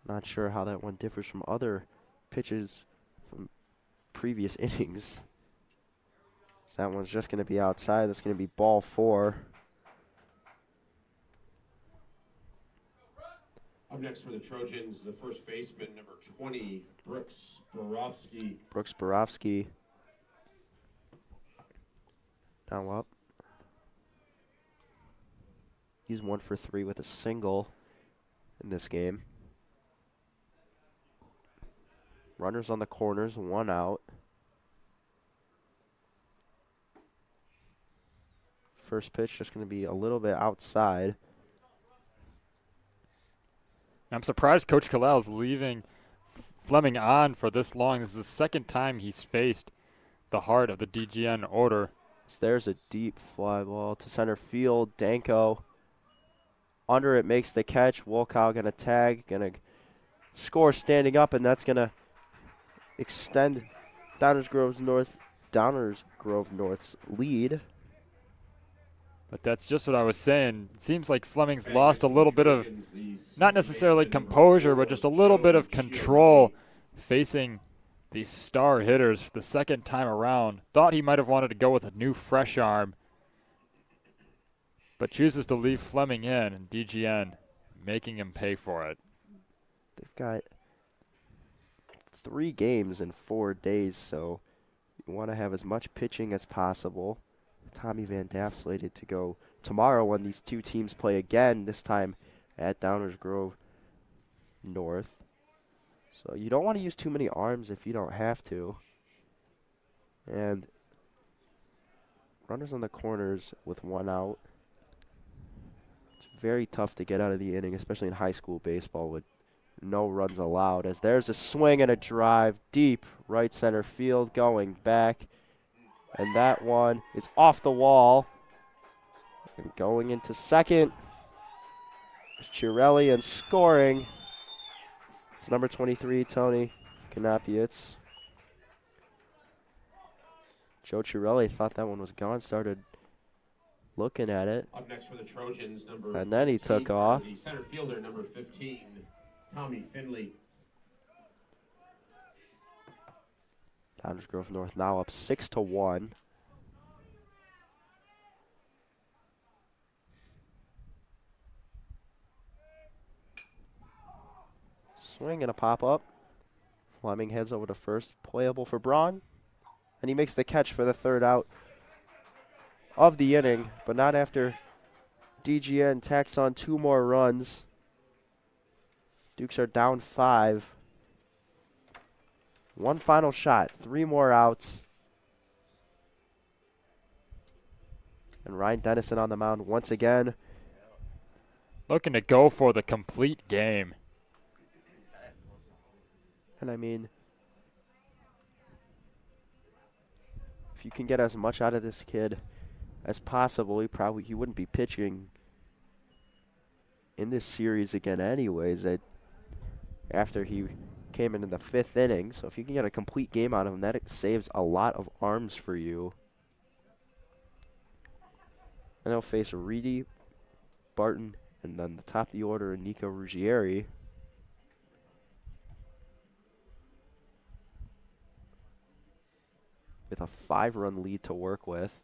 C: Not sure how that one differs from other pitches from previous innings. So that one's just going to be outside. That's going to be ball four.
D: Up next for the Trojans, the first baseman, number 20, Brooks Borowski.
C: Brooks Borowski Now up. He's 1 for 3 with a single in this game. Runners on the corners, 1 out. First pitch just going to be a little bit outside.
E: I'm surprised Coach Kalal is leaving Fleming on for this long. This is the second time he's faced the heart of the DGN order.
C: So there's a deep fly ball to center field. Danko under it, makes the catch. Wolkow going to tag, going to score standing up, and that's going to extend Downers Grove North's lead.
E: But that's just what I was saying. It seems like Fleming's lost a little bit of, not necessarily composure, but just a little bit of control facing these star hitters the second time around. Thought he might have wanted to go with a new fresh arm, but chooses to leave Fleming in, and DGN making him pay for it.
C: They've got 3 games in 4 days, so you want to have as much pitching as possible. Tommy Van Daff slated to go tomorrow when these two teams play again, this time at Downers Grove North. So you don't want to use too many arms if you don't have to. And runners on the corners with 1 out. It's very tough to get out of the inning, especially in high school baseball with no runs allowed. As there's a swing and a drive deep right center field going back. And that one is off the wall. And going into second is Chirelli, and scoring is number 23, Tony Kanapietz. Joe Chirelli thought that one was gone, started looking at it.
D: Up next for the Trojans, number
C: And then he
D: 15,
C: took off.
D: The center fielder, number 15, Tommy Finley.
C: Downers Grove North now up 6-1. Swing and a pop-up. Fleming heads over to first, playable for Braun. And he makes the catch for the 3rd out of the inning, but not after DGN tacks on 2 more runs. Dukes are down 5. 1 final shot, 3 more outs. And Ryan Dennison on the mound once again.
E: Looking to go for the complete game.
C: And I mean, if you can get as much out of this kid as possible, he wouldn't be pitching in this series again anyways. After he came in the 5th inning. So if you can get a complete game out of him, that saves a lot of arms for you. And they'll face Reedy, Barton, and then the top of the order, Nico Ruggieri. With a 5-run lead to work with.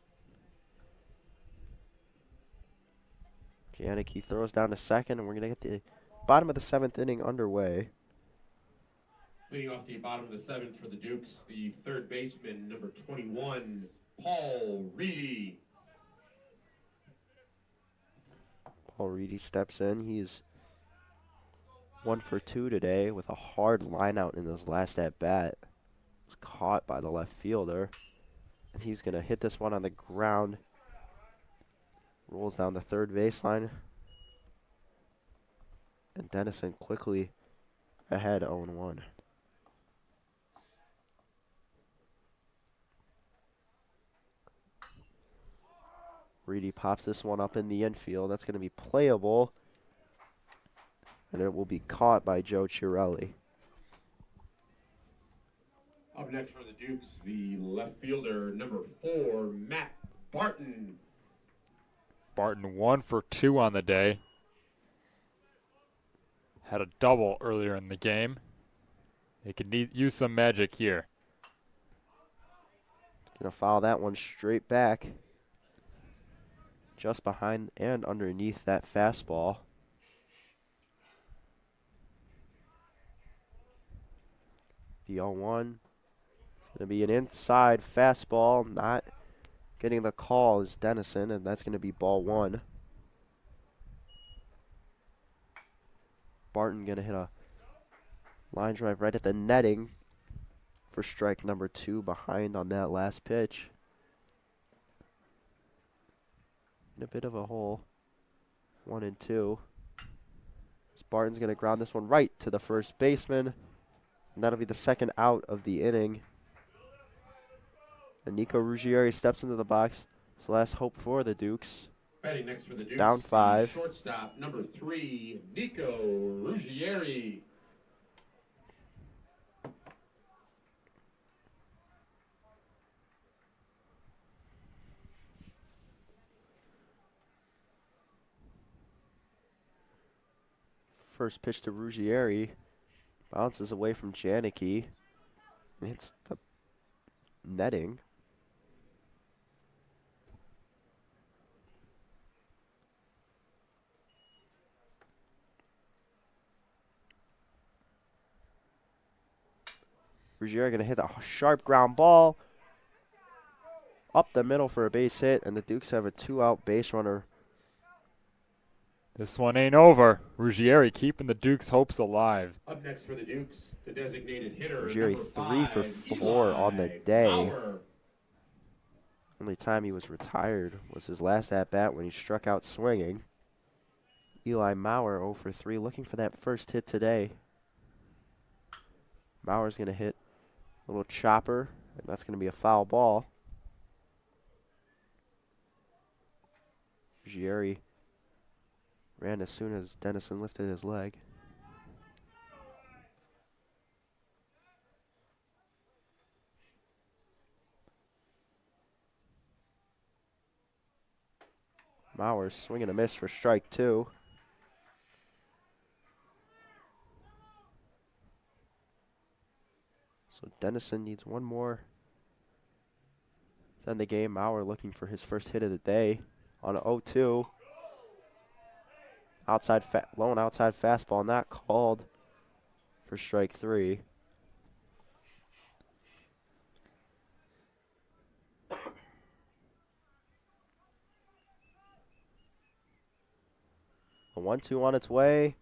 C: Janicki throws down to second, and we're going to get the bottom of the 7th inning underway.
D: Leading off the bottom of the 7th for the Dukes, the 3rd baseman, number 21, Paul Reedy.
C: Paul Reedy steps in. He's 1 for 2 today with a hard line out in his last at-bat. Was caught by the left fielder. And he's going to hit this one on the ground. Rolls down the 3rd baseline. And Dennison quickly ahead 0-1. Reedy pops this one up in the infield. That's going to be playable. And it will be caught by Joe Chirelli.
D: Up next for the Dukes, the left fielder, number 4, Matt Barton.
E: Barton 1 for 2 on the day. Had a double earlier in the game. They could use some magic here.
C: Going to foul that one straight back. Just behind and underneath that fastball. The 0-1. Going to be an inside fastball, not Getting the call is Dennison, and that's going to be ball 1. Barton going to hit a line drive right at the netting for strike number 2, behind on that last pitch. In a bit of a hole. 1 and 2. Barton's going to ground this one right to the first baseman. And that'll be the second out of the inning. And Nico Ruggieri steps into the box. It's last hope for the Dukes.
D: Batting next for the Dukes,
C: Down 5.
D: Shortstop number 3, Nico Ruggieri.
C: First pitch to Ruggieri. Bounces away from Janicki. And hits the netting. Ruggieri going to hit a sharp ground ball up the middle for a base hit, and the Dukes have a 2-out base runner.
E: This one ain't over. Ruggieri keeping the Dukes' hopes alive.
D: Up next for the Dukes, the designated hitter,
C: Ruggieri
D: number
C: 3 for
D: 5,
C: 4 on the day.
D: Bauer.
C: Only time he was retired was his last at-bat when he struck out swinging. Eli Maurer 0 for 3, looking for that first hit today. Maurer's going to hit a little chopper, and that's going to be a foul ball. Ruggieri ran as soon as Dennison lifted his leg. Maurer swinging a miss for strike 2. So Dennison needs one more to end the game. Maurer looking for his first hit of the day on an 0-2. Lone outside fastball, not called for strike 3. A 1-2 on its way,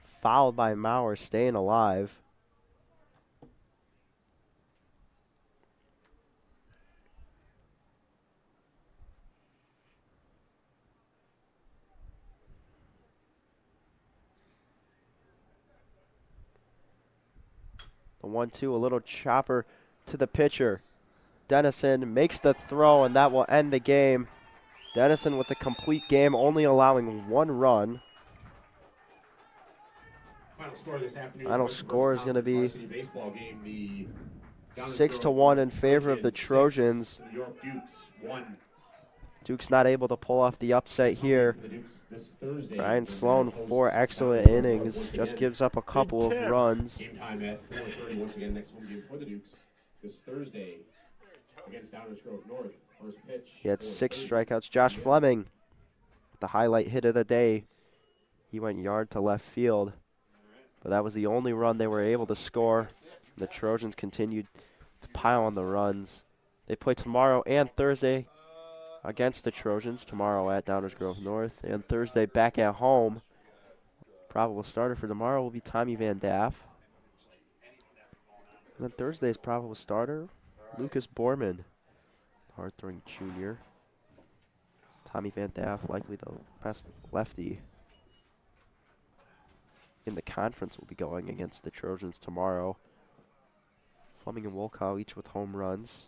C: fouled by Maurer, staying alive. The 1-2, a little chopper to the pitcher. Dennison makes the throw, and that will end the game. Dennison with the complete game, only allowing 1 run. Final score is going to be 6-1 in favor of the Trojans. Dukes not able to pull off the upset here. Ryan Sloan, 4 excellent innings, just gives up a couple of runs.
D: Game time at 4:30 once again. Next home game for the Dukes this Thursday against Downers Grove North. First pitch.
C: He had 6 strikeouts. Josh Fleming, the highlight hit of the day. He went yard to left field, but that was the only run they were able to score. The Trojans continued to pile on the runs. They play tomorrow and Thursday against the Trojans. Tomorrow at Downers Grove North, and Thursday back at home. Probable starter for tomorrow will be Tommy Van Daff. And then Thursday's probable starter, Lucas Borman, hard-throwing junior. Tommy Van Daff, likely the best lefty in the conference, will be going against the Trojans tomorrow. Fleming and Wolkow each with home runs.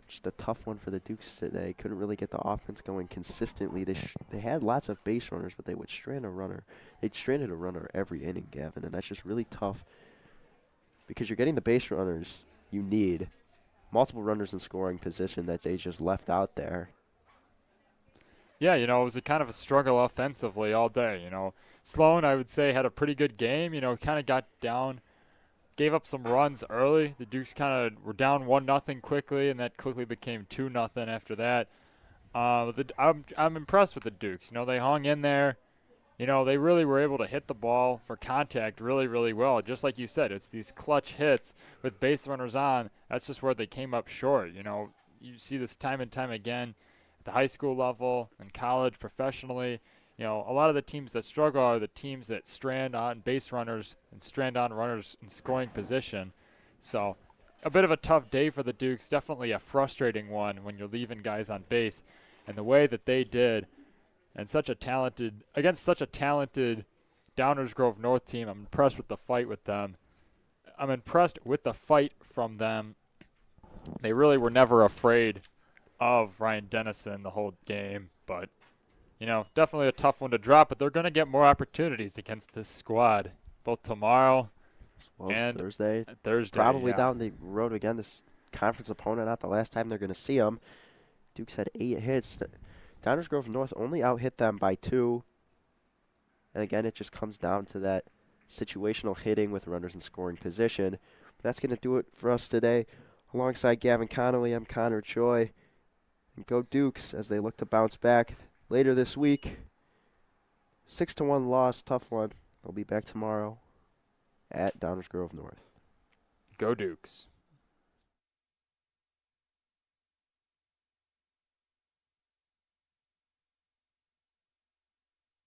C: Just a tough one for the Dukes today. Couldn't really get the offense going consistently. They had lots of base runners, but they would strand a runner. They'd stranded a runner every inning, Gavin, and that's just really tough because you're getting the base runners you need. Multiple runners in scoring position that they just left out there.
E: Yeah, it was a kind of a struggle offensively all day, Sloan, I would say, had a pretty good game, kind of got down. Gave up some runs early. The Dukes kind of were down 1-0 quickly, and that quickly became 2-0 after that. I'm impressed with the Dukes. They hung in there. you know, they really were able to hit the ball for contact really, really well. Just like you said, it's these clutch hits with base runners on. That's just where they came up short. You know, you see this time and time again at the high school level, in college, professionally. You know, a lot of the teams that struggle are the teams that strand on base runners and strand on runners in scoring position. So a bit of a tough day for the Dukes, definitely a frustrating one when you're leaving guys on base. And the way that they did, and against such a talented Downers Grove North team, I'm impressed with the fight with them. I'm impressed with the fight from them. They really were never afraid of Ryan Dennison the whole game, but you know, definitely a tough one to drop, but they're going to get more opportunities against this squad, both tomorrow and
C: Thursday. Probably
E: yeah.
C: down the road again, this conference opponent, not the last time they're going to see them. Dukes had 8 hits. Downers Grove North only out-hit them by 2. And again, it just comes down to that situational hitting with runners in scoring position. But that's going to do it for us today. Alongside Gavin Connolly, I'm Connor Choi. And go Dukes as they look to bounce back later this week. 6-1 loss, tough one. They'll be back tomorrow at Downers Grove North.
E: Go Dukes.